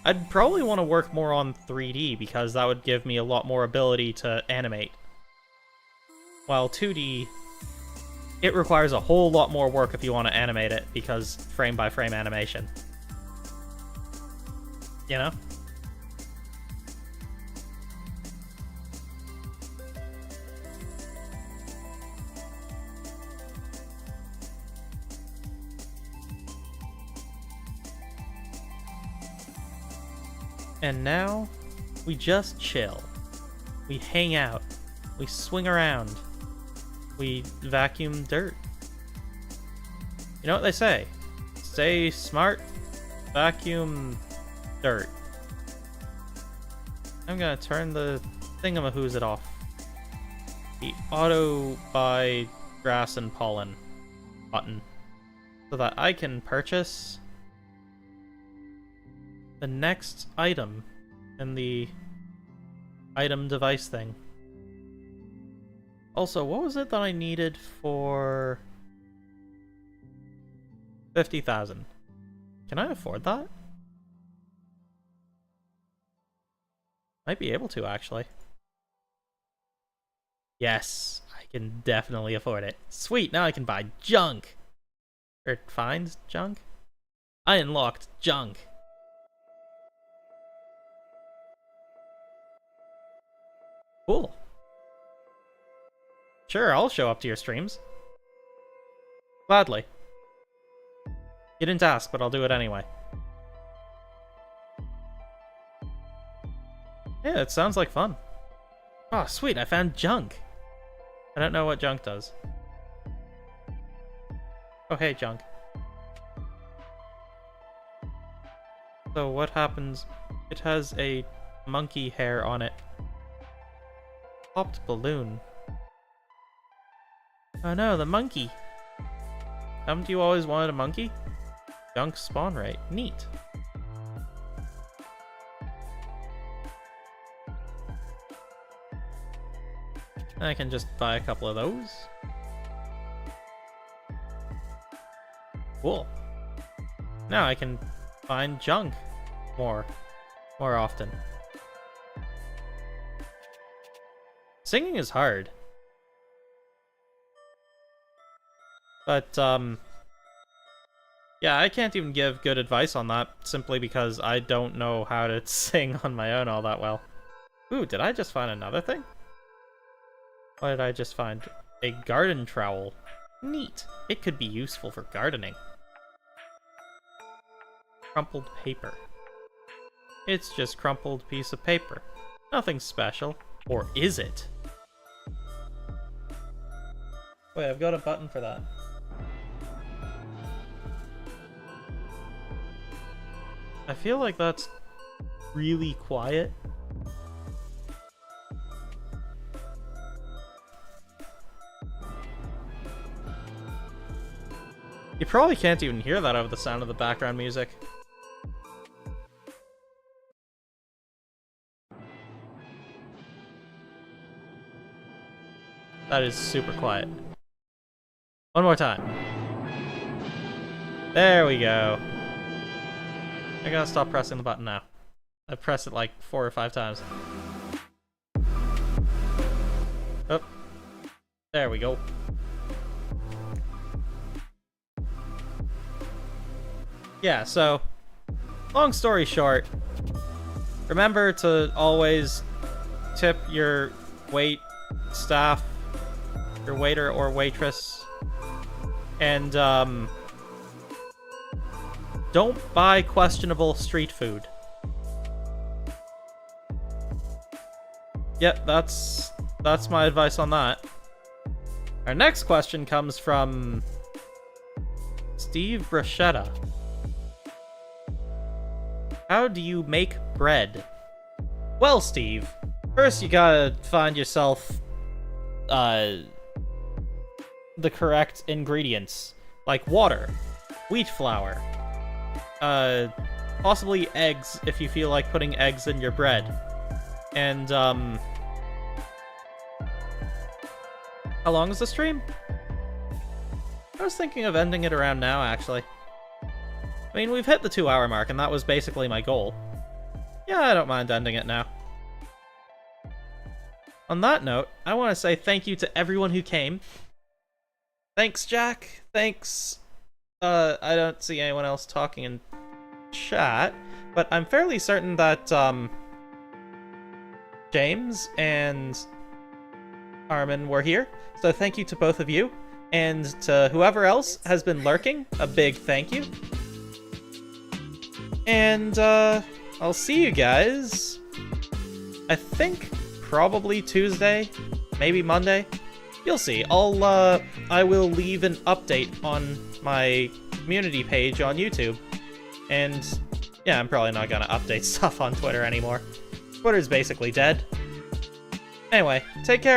I'd probably want to work more on 3D because that would give me a lot more ability to animate. While 2D, it requires a whole lot more work if you want to animate it because frame-by-frame animation. You know? And now, we just chill. We hang out. We swing around. We vacuum dirt. You know what they say? Stay smart, vacuum dirt. I'm gonna turn the thingamahooz off. The auto buy grass and pollen button. So that I can purchase the next item in the item device thing. Also, what was it that I needed for 50,000? Can I afford that? Might be able to, actually. Yes, I can definitely afford it. Sweet, now I can buy junk! Or find junk? I unlocked junk. Cool. Sure, I'll show up to your streams. Gladly. You didn't ask, but I'll do it anyway. Yeah, it sounds like fun. Oh, sweet, I found junk. I don't know what junk does. Oh, hey, junk. So what happens? It has a monkey hair on it. Popped balloon. Oh no, the monkey! Haven't you always wanted a monkey? Junk spawn rate. Neat. I can just buy a couple of those. Cool. Now I can find junk more often. Singing is hard. But, yeah, I can't even give good advice on that, simply because I don't know how to sing on my own all that well. Ooh, did I just find another thing? What did I just find? A garden trowel. Neat. It could be useful for gardening. Crumpled paper. It's just crumpled piece of paper. Nothing special. Or is it? Wait, I've got a button for that. I feel like that's really quiet. You probably can't even hear that over the sound of the background music. That is super quiet. One more time. There we go. I gotta stop pressing the button now. I've pressed it like 4 or 5 times. Oh. There we go. Yeah, so, long story short, remember to always tip your wait staff, your waiter or waitress, and don't buy questionable street food. Yep, that's my advice on that. Our next question comes from Steve Bruschetta. How do you make bread? Well, Steve, First, you gotta find yourself, the correct ingredients. Like water, wheat flour, possibly eggs if you feel like putting eggs in your bread. And, how long is the stream? I was thinking of ending it around now, actually. I mean, we've hit the 2-hour mark, and that was basically my goal. Yeah, I don't mind ending it now. On that note, I want to say thank you to everyone who came. Thanks, Jack. Thanks. I don't see anyone else talking in chat, but I'm fairly certain that, James and Armin were here. So thank you to both of you. And to whoever else has been lurking, a big thank you. And, I'll see you guys, I think, probably Tuesday, maybe Monday. You'll see. I will leave an update on my community page on YouTube. And, yeah, I'm probably not gonna update stuff on Twitter anymore. Twitter's basically dead. Anyway, take care.